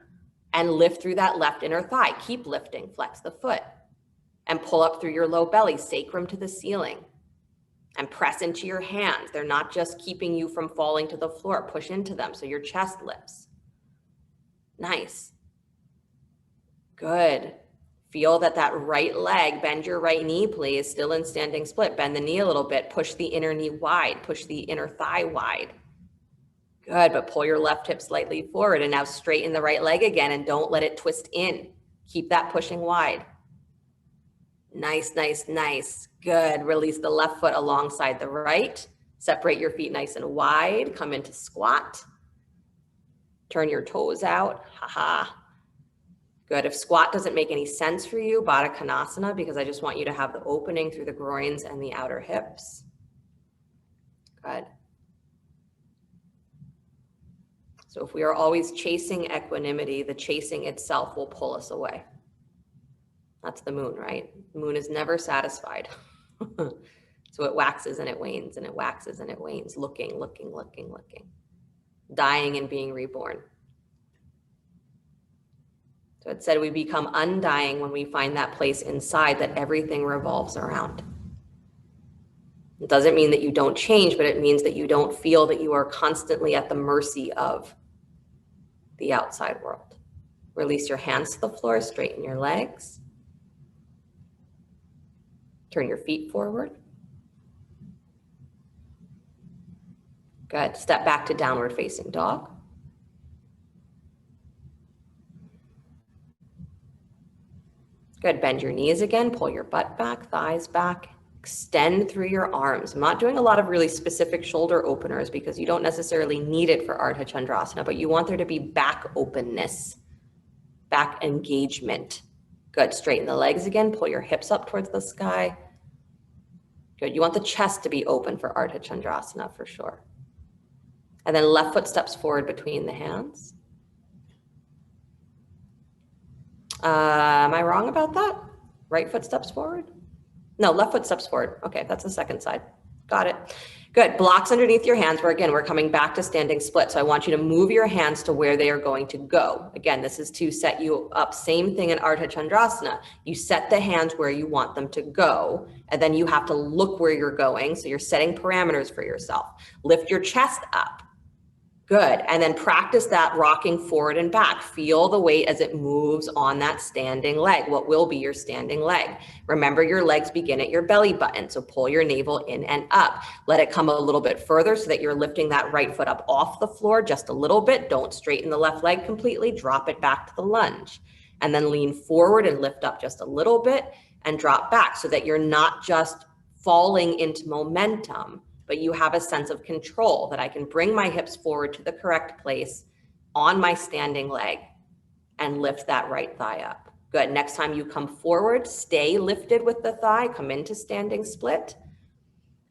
and lift through that left inner thigh. Keep lifting, flex the foot and pull up through your low belly, sacrum to the ceiling, and press into your hands. They're not just keeping you from falling to the floor. Push into them so your chest lifts. Nice. Good. Feel that right leg, bend your right knee, please, still in standing split. Bend the knee a little bit, push the inner knee wide, push the inner thigh wide. Good, but pull your left hip slightly forward and now straighten the right leg again and don't let it twist in. Keep that pushing wide. Nice, nice, nice. Good, release the left foot alongside the right. Separate your feet nice and wide, come into squat. Turn your toes out, haha. Good. If squat doesn't make any sense for you, Baddha Konasana, because I just want you to have the opening through the groins and the outer hips. Good. So if we are always chasing equanimity, the chasing itself will pull us away. That's the moon, right? The moon is never satisfied. So it waxes and it wanes and it waxes and it wanes, looking, looking, looking, looking, dying and being reborn. So it said we become undying when we find that place inside that everything revolves around. It doesn't mean that you don't change, but it means that you don't feel that you are constantly at the mercy of the outside world. Release your hands to the floor, straighten your legs. Turn your feet forward. Good. Step back to downward facing dog. Good, bend your knees again, pull your butt back, thighs back, Extend through your arms. I'm not doing a lot of really specific shoulder openers because you don't necessarily need it for Ardha Chandrasana, but you want there to be back openness, back engagement. Good. Straighten the legs again. Pull your hips up towards the sky. Good. You want the chest to be open for Ardha Chandrasana for sure. And then left foot steps forward between the hands. Am I wrong about that? Right foot steps forward? No, left foot steps forward. Okay, that's the second side. Got it. Good. Blocks underneath your hands where, again, we're coming back to standing split. So I want you to move your hands to where they are going to go. Again, this is to set you up. Same thing in Ardha Chandrasana. You set the hands where you want them to go, and then you have to look where you're going. So you're setting parameters for yourself. Lift your chest up. Good. And then practice that rocking forward and back. Feel the weight as it moves on that standing leg, what will be your standing leg. Remember, your legs begin at your belly button. So pull your navel in and up. Let it come a little bit further so that you're lifting that right foot up off the floor just a little bit. Don't straighten the left leg completely. Drop it back to the lunge. And then lean forward and lift up just a little bit and drop back so that you're not just falling into momentum, but you have a sense of control that I can bring my hips forward to the correct place on my standing leg and lift that right thigh up. Good. Next time you come forward, stay lifted with the thigh, come into standing split.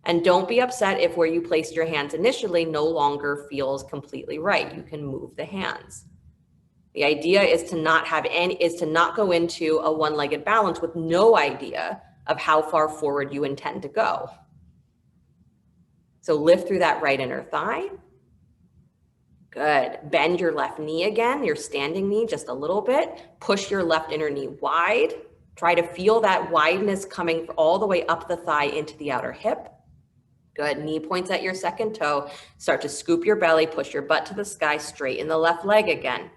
And don't be upset if where you placed your hands initially no longer feels completely right. You can move the hands. The idea is to not go into a one-legged balance with no idea of how far forward you intend to go. So lift through that right inner thigh. Good. Bend your left knee again, your standing knee just a little bit. Push your left inner knee wide. Try to feel that wideness coming all the way up the thigh into the outer hip. Good. Knee points at your second toe. Start to scoop your belly, push your butt to the sky, straighten the left leg again.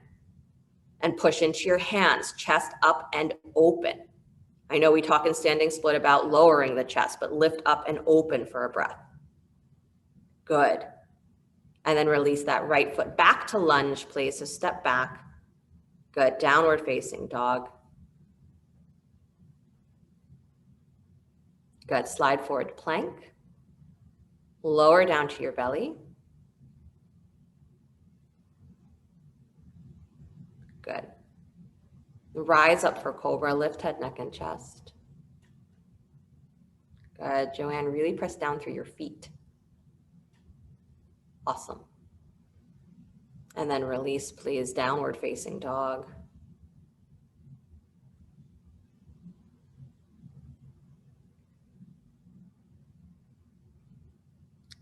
And push into your hands, chest up and open. I know we talk in standing split about lowering the chest, but lift up and open for a breath. Good. And then release that right foot back to lunge, please. So step back. Good. Downward facing dog. Good. Slide forward plank. Lower down to your belly. Good. Rise up for cobra. Lift head, neck, and chest. Good. Joanne, really press down through your feet. Awesome. And then release, please. Downward facing dog.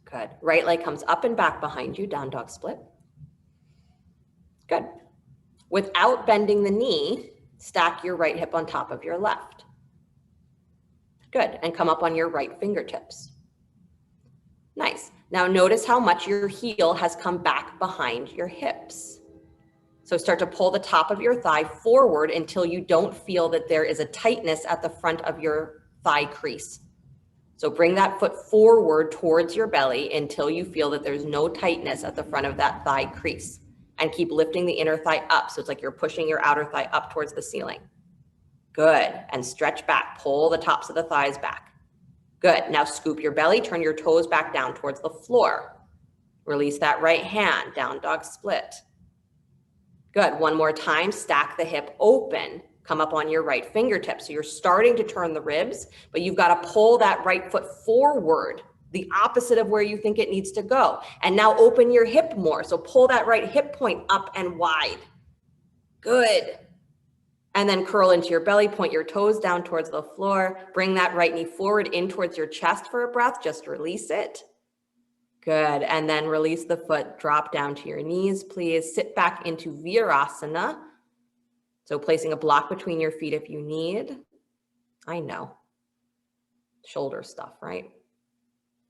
Good. Right leg comes up and back behind you, down dog split. Good. Without bending the knee, stack your right hip on top of your left. Good. And come up on your right fingertips. Nice. Now notice how much your heel has come back behind your hips. So start to pull the top of your thigh forward until you don't feel that there is a tightness at the front of your thigh crease. So bring that foot forward towards your belly until you feel that there's no tightness at the front of that thigh crease. And keep lifting the inner thigh up. So it's like you're pushing your outer thigh up towards the ceiling. Good. And stretch back. Pull the tops of the thighs back. Good. Now scoop your belly. Turn your toes back down towards the floor. Release that right hand. Down dog split. Good. One more time. Stack the hip open. Come up on your right fingertip. So you're starting to turn the ribs, but you've got to pull that right foot forward, the opposite of where you think it needs to go. And now open your hip more. So pull that right hip point up and wide. Good. And then curl into your belly, point your toes down towards the floor. Bring that right knee forward in towards your chest for a breath. Just release it. Good. And then release the foot, drop down to your knees, please. Sit back into Virasana. So placing a block between your feet if you need. I know. Shoulder stuff, right?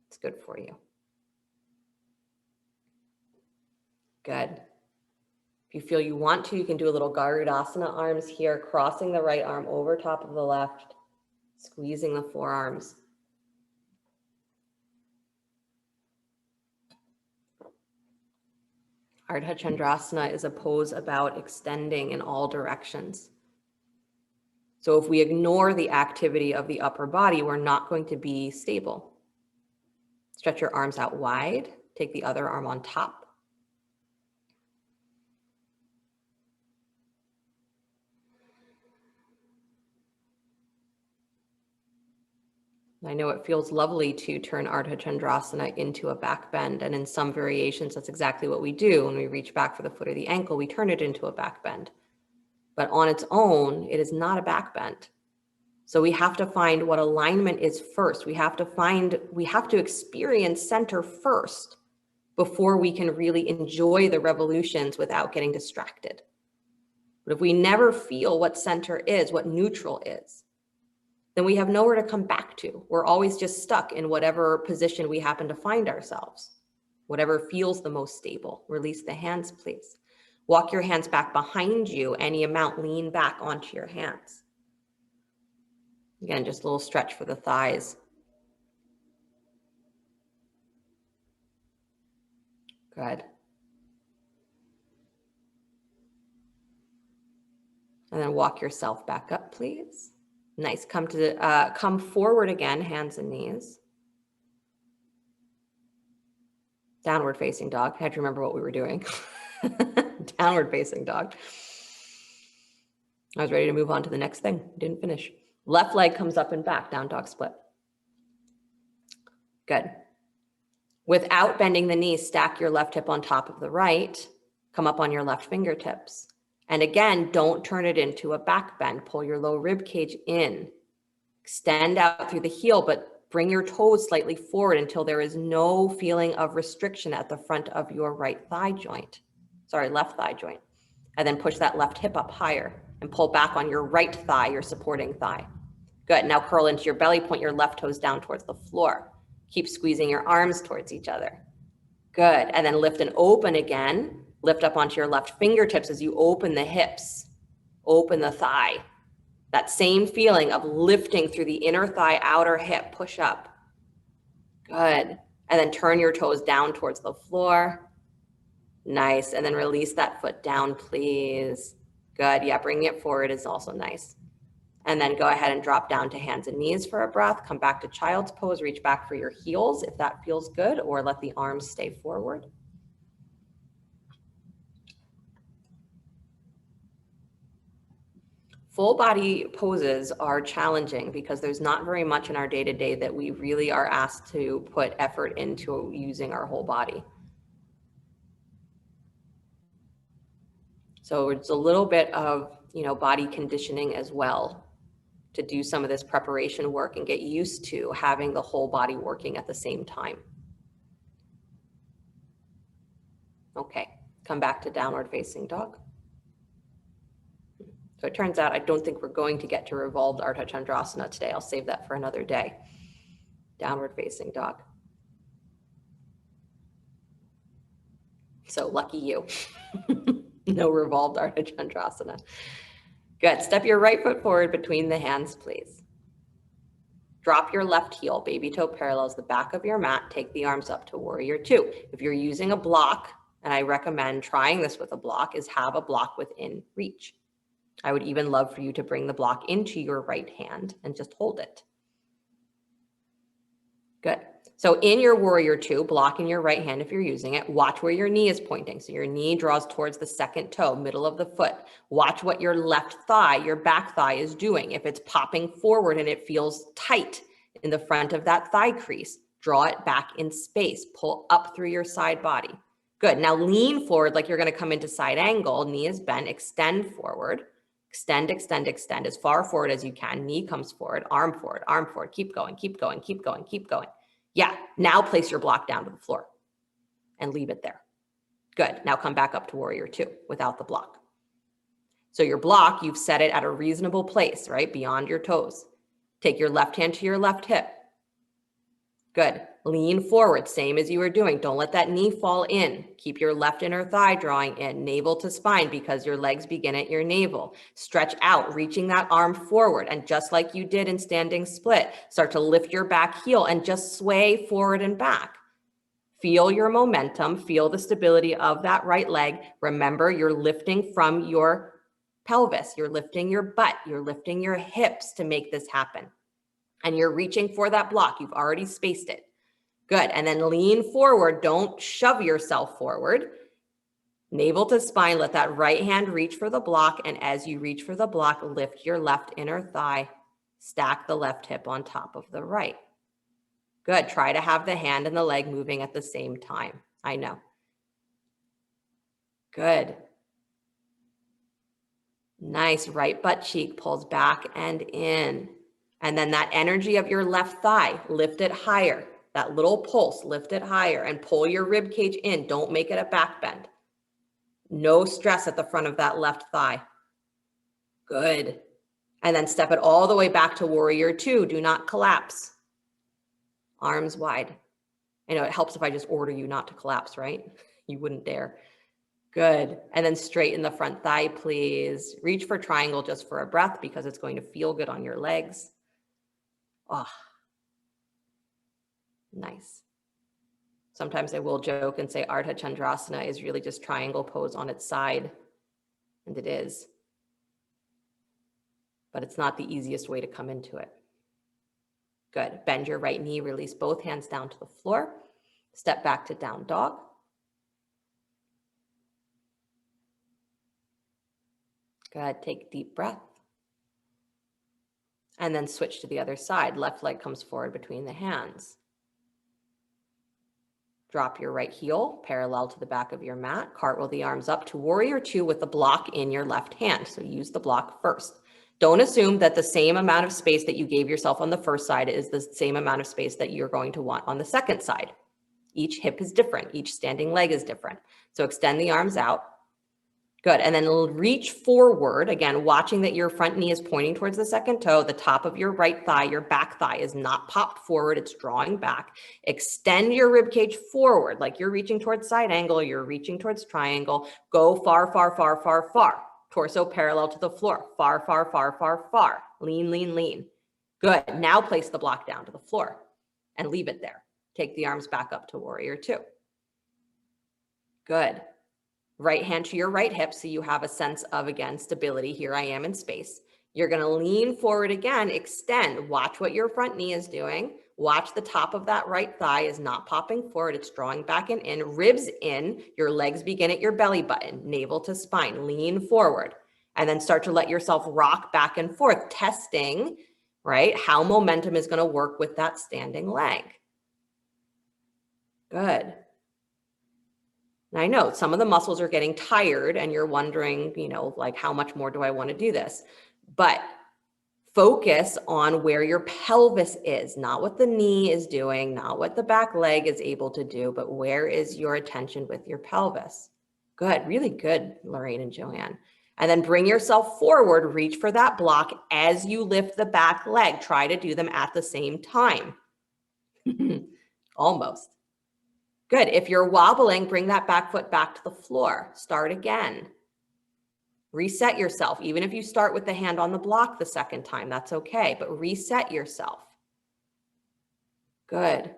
It's good for you. Good. If you feel you want to, you can do a little Garudasana arms here, crossing the right arm over top of the left, squeezing the forearms. Ardha Chandrasana is a pose about extending in all directions. So if we ignore the activity of the upper body, we're not going to be stable. Stretch your arms out wide. Take the other arm on top. I know it feels lovely to turn Ardha Chandrasana into a back bend, and in some variations, that's exactly what we do. When we reach back for the foot or the ankle, we turn it into a back bend. But on its own, it is not a back bend. So we have to find what alignment is first. We have to experience center first before we can really enjoy the revolutions without getting distracted. But if we never feel what center is, what neutral is, then we have nowhere to come back to. We're always just stuck in whatever position we happen to find ourselves, whatever feels the most stable. Release the hands, please. Walk your hands back behind you, any amount, lean back onto your hands. Again, just a little stretch for the thighs. Good. And then walk yourself back up, please. Nice. Come forward again, hands and knees. Downward facing dog. I had to remember what we were doing. Downward facing dog. I was ready to move on to the next thing. Didn't finish. Left leg comes up and back, down dog split. Good. Without bending the knees, stack your left hip on top of the right. Come up on your left fingertips. And again, don't turn it into a back bend. Pull your low rib cage in. Extend out through the heel, but bring your toes slightly forward until there is no feeling of restriction at the front of your left thigh joint. And then push that left hip up higher and pull back on your right thigh, your supporting thigh. Good. Now curl into your belly, point your left toes down towards the floor. Keep squeezing your arms towards each other. Good. And then lift and open again. Lift up onto your left fingertips as you open the hips. Open the thigh. That same feeling of lifting through the inner thigh, outer hip, push up. Good. And then turn your toes down towards the floor. Nice. And then release that foot down, please. Good. Yeah, bringing it forward is also nice. And then go ahead and drop down to hands and knees for a breath. Come back to child's pose. Reach back for your heels if that feels good, or let the arms stay forward. Full body poses are challenging because there's not very much in our day-to-day that we really are asked to put effort into using our whole body. So it's a little bit of, body conditioning as well to do some of this preparation work and get used to having the whole body working at the same time. Okay, come back to downward facing dog. So it turns out I don't think we're going to get to revolved Ardha Chandrasana today. I'll save that for another day. Downward facing dog. So lucky you. No revolved Ardha Chandrasana. Good. Step your right foot forward between the hands, please. Drop your left heel. Baby toe parallels the back of your mat. Take the arms up to warrior two. If you're using a block, and I recommend trying this with a block, is have a block within reach. I would even love for you to bring the block into your right hand and just hold it. Good. So in your warrior two, block in your right hand if you're using it. Watch where your knee is pointing. So your knee draws towards the second toe, middle of the foot. Watch what your left thigh, your back thigh is doing. If it's popping forward and it feels tight in the front of that thigh crease, draw it back in space. Pull up through your side body. Good. Now lean forward like you're going to come into side angle. Knee is bent. Extend forward. Extend, extend, extend as far forward as you can. Knee comes forward, arm forward, arm forward. Keep going, keep going, keep going, keep going. Yeah, now place your block down to the floor and leave it there. Good. Now come back up to warrior two without the block. So your block, you've set it at a reasonable place, right? Beyond your toes. Take your left hand to your left hip. Good. Lean forward, same as you were doing. Don't let that knee fall in. Keep your left inner thigh drawing in, navel to spine, because your legs begin at your navel. Stretch out, reaching that arm forward. And just like you did in standing split, start to lift your back heel and just sway forward and back. Feel your momentum, feel the stability of that right leg. Remember, you're lifting from your pelvis. You're lifting your butt. You're lifting your hips to make this happen. And you're reaching for that block. You've already spaced it. Good. And then lean forward. Don't shove yourself forward. Navel to spine. Let that right hand reach for the block. And as you reach for the block, lift your left inner thigh. Stack the left hip on top of the right. Good. Try to have the hand and the leg moving at the same time. I know. Good. Nice. Right butt cheek pulls back and in. And then that energy of your left thigh, lift it higher. That little pulse, lift it higher and pull your rib cage in. Don't make it a back bend. No stress at the front of that left thigh. Good. And then step it all the way back to warrior two. Do not collapse. Arms wide. I know it helps if I just order you not to collapse, right? You wouldn't dare. Good. And then straighten the front thigh, please. Reach for triangle just for a breath because it's going to feel good on your legs. Oh, nice. Sometimes I will joke and say Ardha Chandrasana is really just triangle pose on its side. And it is. But it's not the easiest way to come into it. Good. Bend your right knee, release both hands down to the floor. Step back to down dog. Good. Take a deep breath. And then switch to the other side. Left leg comes forward between the hands. Drop your right heel parallel to the back of your mat. Cartwheel the arms up to warrior two with the block in your left hand. So use the block first. Don't assume that the same amount of space that you gave yourself on the first side is the same amount of space that you're going to want on the second side. Each hip is different. Each standing leg is different. So extend the arms out. Good. And then reach forward. Again, watching that your front knee is pointing towards the second toe. The top of your right thigh, your back thigh is not popped forward. It's drawing back. Extend your rib cage forward like you're reaching towards side angle. You're reaching towards triangle. Go far, far, far, far, far. Torso parallel to the floor. Far, far, far, far, far. Lean, lean, lean. Good. Now place the block down to the floor and leave it there. Take the arms back up to warrior two. Good. Right hand to your right hip so you have a sense of, again, stability. Here I am in space. You're going to lean forward again, extend. Watch what your front knee is doing. Watch the top of that right thigh is not popping forward. It's drawing back and in. Ribs in. Your legs begin at your belly button. Navel to spine. Lean forward. And then start to let yourself rock back and forth, testing, right, how momentum is going to work with that standing leg. Good. And I know some of the muscles are getting tired and you're wondering, like, how much more do I want to do this? But focus on where your pelvis is, not what the knee is doing, not what the back leg is able to do, but where is your attention with your pelvis? Good, really good, Lorraine and Joanne. And then bring yourself forward, reach for that block as you lift the back leg. Try to do them at the same time. Almost. Good. If you're wobbling, bring that back foot back to the floor. Start again. Reset yourself. Even if you start with the hand on the block the second time, that's okay, but reset yourself. Good.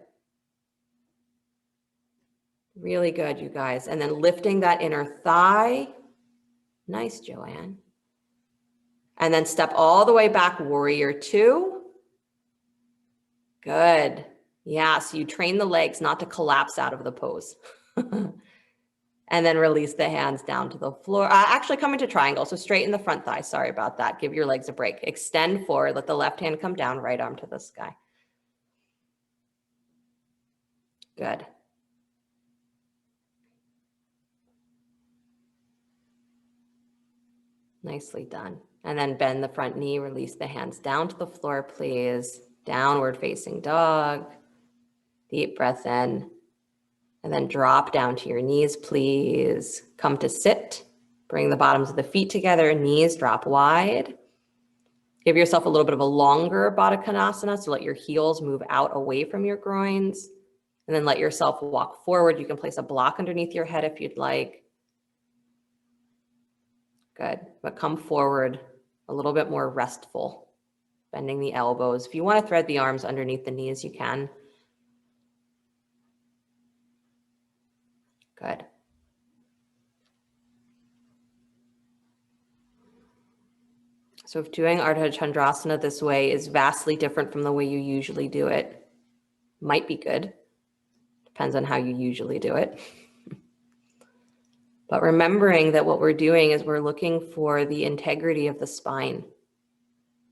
Really good, you guys. And then lifting that inner thigh. Nice, Joanne. And then step all the way back, warrior two. Good. Yeah, so you train the legs not to collapse out of the pose. And then release the hands down to the floor. Actually come into triangle, so straighten the front thigh. Sorry about that. Give your legs a break. Extend forward, let the left hand come down, right arm to the sky. Good. Nicely done. And then bend the front knee, release the hands down to the floor, please. Downward facing dog. Deep breath in. And then drop down to your knees, please. Come to sit. Bring the bottoms of the feet together, knees drop wide. Give yourself a little bit of a longer Baddha Konasana, so let your heels move out away from your groins. And then let yourself walk forward. You can place a block underneath your head if you'd like. Good, but come forward a little bit more restful, bending the elbows. If you want to thread the arms underneath the knees, you can. Good. So if doing Ardha Chandrasana this way is vastly different from the way you usually do it, might be good. Depends on how you usually do it. But remembering that what we're doing is we're looking for the integrity of the spine,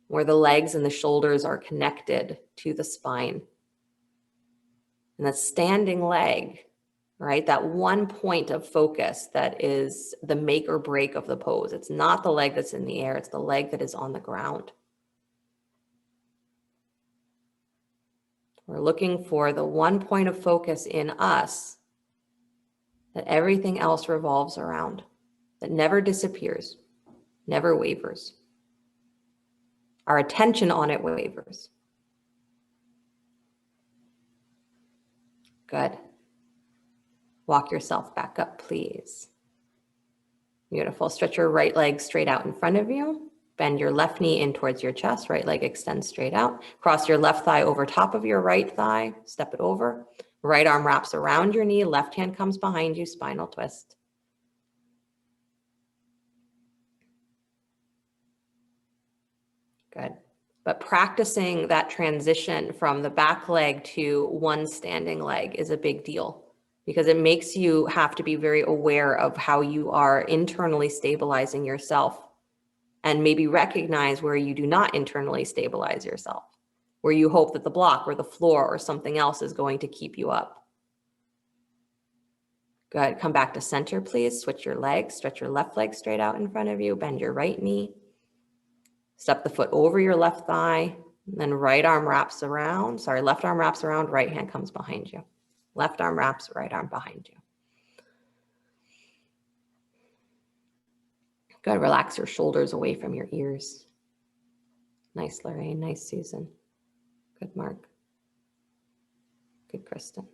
where the legs and the shoulders are connected to the spine. And that standing leg, right? That one point of focus that is the make or break of the pose. It's not the leg that's in the air, it's the leg that is on the ground. We're looking for the one point of focus in us that everything else revolves around, that never disappears, never wavers. Our attention on it wavers. Good. Walk yourself back up, please. Beautiful. Stretch your right leg straight out in front of you. Bend your left knee in towards your chest. Right leg extends straight out. Cross your left thigh over top of your right thigh. Step it over. Right arm wraps around your knee. Left hand comes behind you. Spinal twist. Good. But practicing that transition from the back leg to one standing leg is a big deal, because it makes you have to be very aware of how you are internally stabilizing yourself, and maybe recognize where you do not internally stabilize yourself, where you hope that the block or the floor or something else is going to keep you up. Good. Come back to center, please. Switch your legs. Stretch your left leg straight out in front of you. Bend your right knee. Step the foot over your left thigh. Then right arm wraps around. Sorry, left arm wraps around. Right hand comes behind you. Left arm wraps, right arm behind you. Good. Relax your shoulders away from your ears. Nice, Lorraine. Nice, Susan. Good, Mark. Good, Kristen.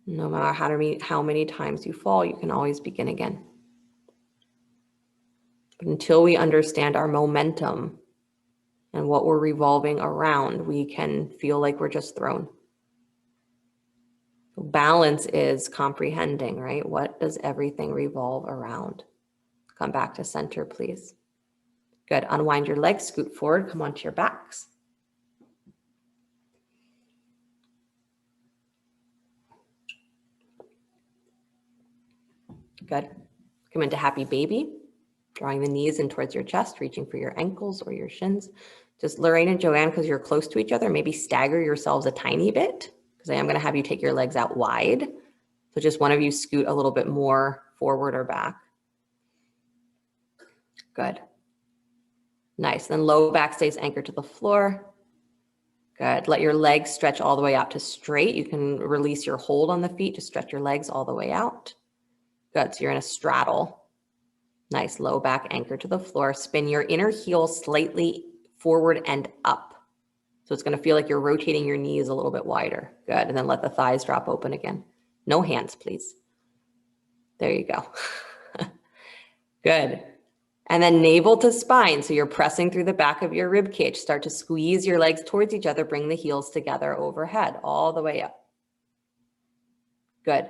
No matter how many times you fall, you can always begin again. But until we understand our momentum and what we're revolving around, we can feel like we're just thrown. Balance is comprehending, right? What does everything revolve around? Come back to center, please. Good. Unwind your legs, scoot forward, come onto your backs. Good. Come into happy baby, drawing the knees in towards your chest, reaching for your ankles or your shins. Just Lorraine and Joanne, because you're close to each other, maybe stagger yourselves a tiny bit, because I am going to have you take your legs out wide. So just one of you scoot a little bit more forward or back. Good. Nice. Then low back stays anchored to the floor. Good. Let your legs stretch all the way out to straight. You can release your hold on the feet to stretch your legs all the way out. Good. So you're in a straddle. Nice. Low back anchored to the floor. Spin your inner heel slightly forward and up. So it's going to feel like you're rotating your knees a little bit wider. Good. And then let the thighs drop open again. No hands, please. There you go. Good. And then navel to spine. So you're pressing through the back of your rib cage. Start to squeeze your legs towards each other. Bring the heels together overhead, all the way up. Good.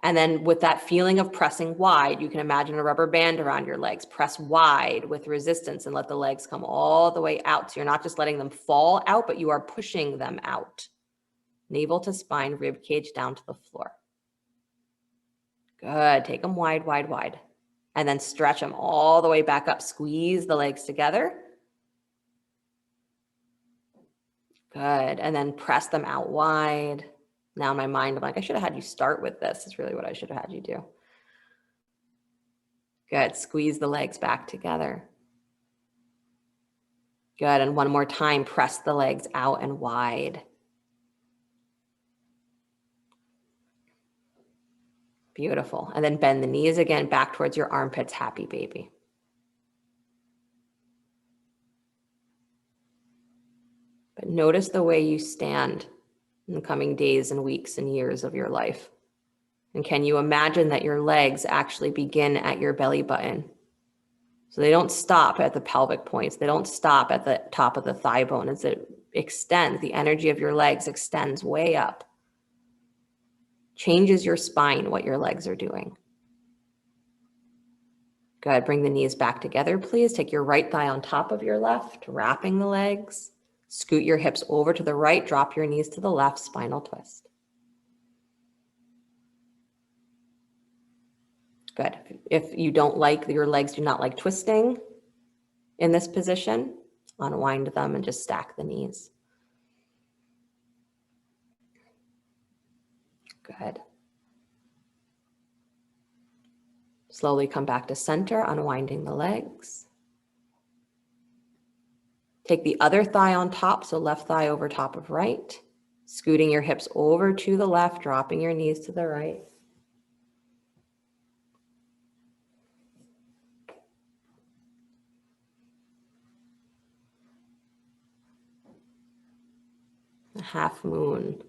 And then with that feeling of pressing wide, you can imagine a rubber band around your legs. Press wide with resistance and let the legs come all the way out. So you're not just letting them fall out, but you are pushing them out. Navel to spine, rib cage down to the floor. Good. Take them wide, wide, wide. And then stretch them all the way back up. Squeeze the legs together. Good. And then press them out wide. Now in my mind, I'm like, I should have had you start with this. That's really what I should have had you do. Good. Squeeze the legs back together. Good. And one more time, press the legs out and wide. Beautiful. And then bend the knees again back towards your armpits. Happy baby. But notice the way you stand in the coming days and weeks and years of your life. And can you imagine that your legs actually begin at your belly button? So they don't stop at the pelvic points. They don't stop at the top of the thigh bone. As it extends, the energy of your legs extends way up. changes your spine what your legs are doing. Good. Bring the knees back together, please. Take your right thigh on top of your left, wrapping the legs. Scoot your hips over to the right, drop your knees to the left, spinal twist. Good. If you don't like, your legs do not like twisting in this position, unwind them and just stack the knees. Good. Slowly come back to center, unwinding the legs. Take the other thigh on top, so left thigh over top of right. Scooting your hips over to the left, dropping your knees to the right. A half moon.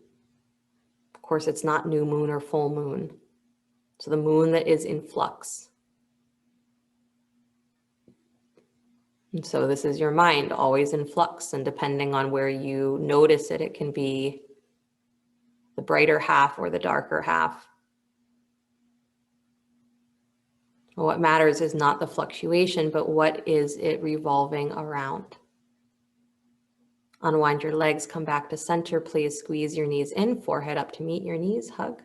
Of course, it's not new moon or full moon. So the moon that is in flux. And so this is your mind, always in flux, and depending on where you notice it, it can be the brighter half or the darker half. What matters is not the fluctuation, but what is it revolving around. Unwind your legs, come back to center, please. Squeeze your knees in, forehead up to meet your knees, hug.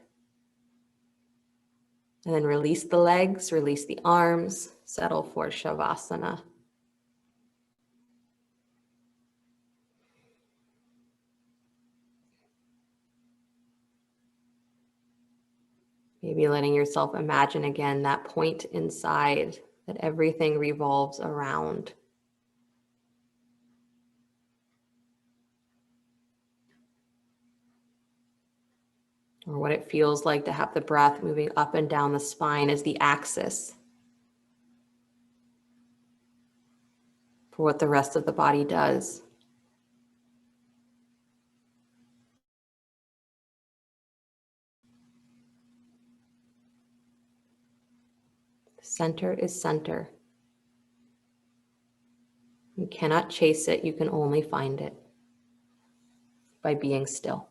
And then release the legs, release the arms, settle for Shavasana. Maybe letting yourself imagine again that point inside that everything revolves around. Or what it feels like to have the breath moving up and down the spine as the axis for what the rest of the body does. Center is center. You cannot chase it, you can only find it by being still.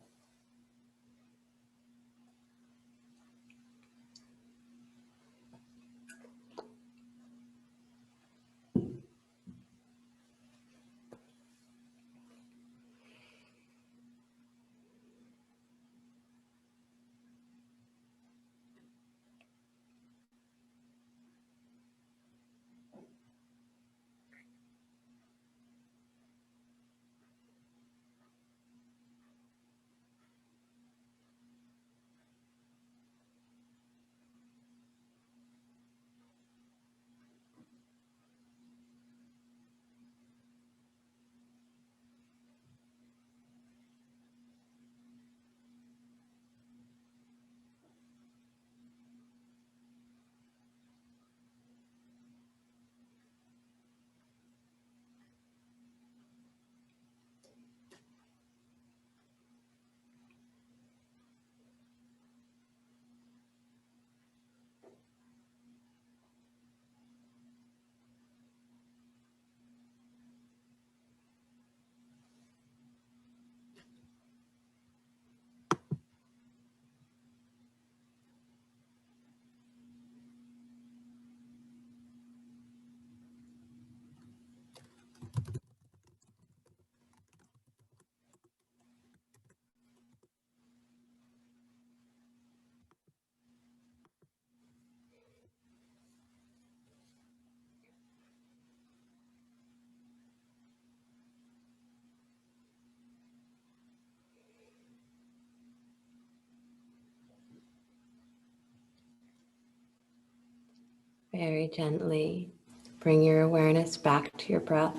Very gently bring your awareness back to your breath.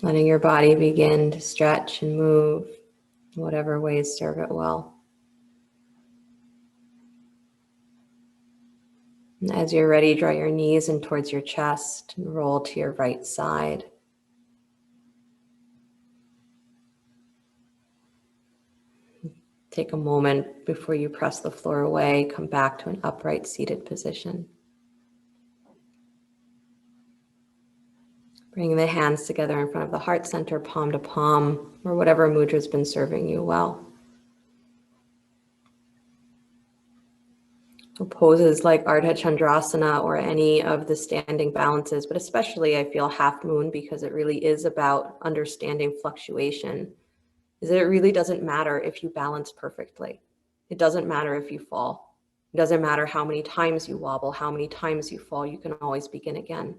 Letting your body begin to stretch and move in whatever ways serve it well. And as you're ready, draw your knees in towards your chest and roll to your right side. Take a moment before you press the floor away, come back to an upright seated position. Bring the hands together in front of the heart center, palm to palm, or whatever mudra has been serving you well. Poses like Ardha Chandrasana or any of the standing balances, but especially I feel half moon because it really is about understanding fluctuation, is that it really doesn't matter if you balance perfectly. It doesn't matter if you fall. It doesn't matter how many times you wobble, how many times you fall, you can always begin again.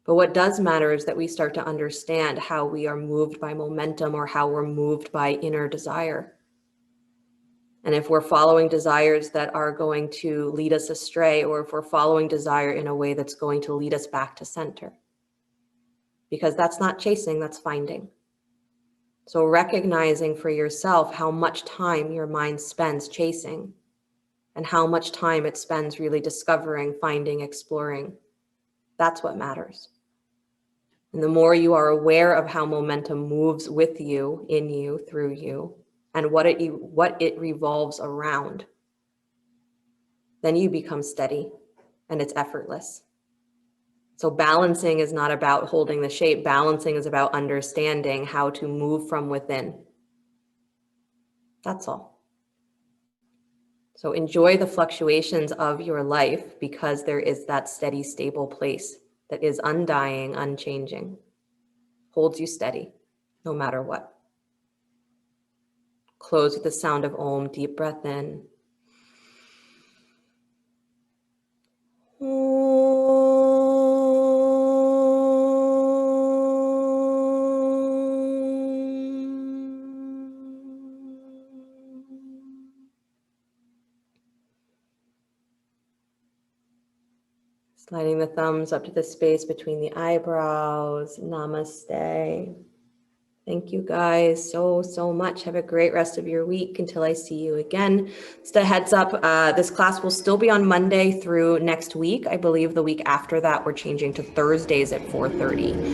But what does matter is that we start to understand how we are moved by momentum or how we're moved by inner desire. And if we're following desires that are going to lead us astray, or if we're following desire in a way that's going to lead us back to center. Because that's not chasing, that's finding. So recognizing for yourself how much time your mind spends chasing and how much time it spends really discovering, finding, exploring. That's what matters. And the more you are aware of how momentum moves with you, in you, through you, and what it revolves around, then you become steady and it's effortless. So balancing is not about holding the shape. Balancing is about understanding how to move from within. That's all. So enjoy the fluctuations of your life because there is that steady, stable place that is undying, unchanging, holds you steady no matter what. Close with the sound of Om, deep breath in. Sliding the thumbs up to the space between the eyebrows. Namaste. Thank you guys so much. Have a great rest of your week until I see you again. Just a heads up, this class will still be on Monday through next week. I believe the week after that, we're changing to Thursdays at 4:30.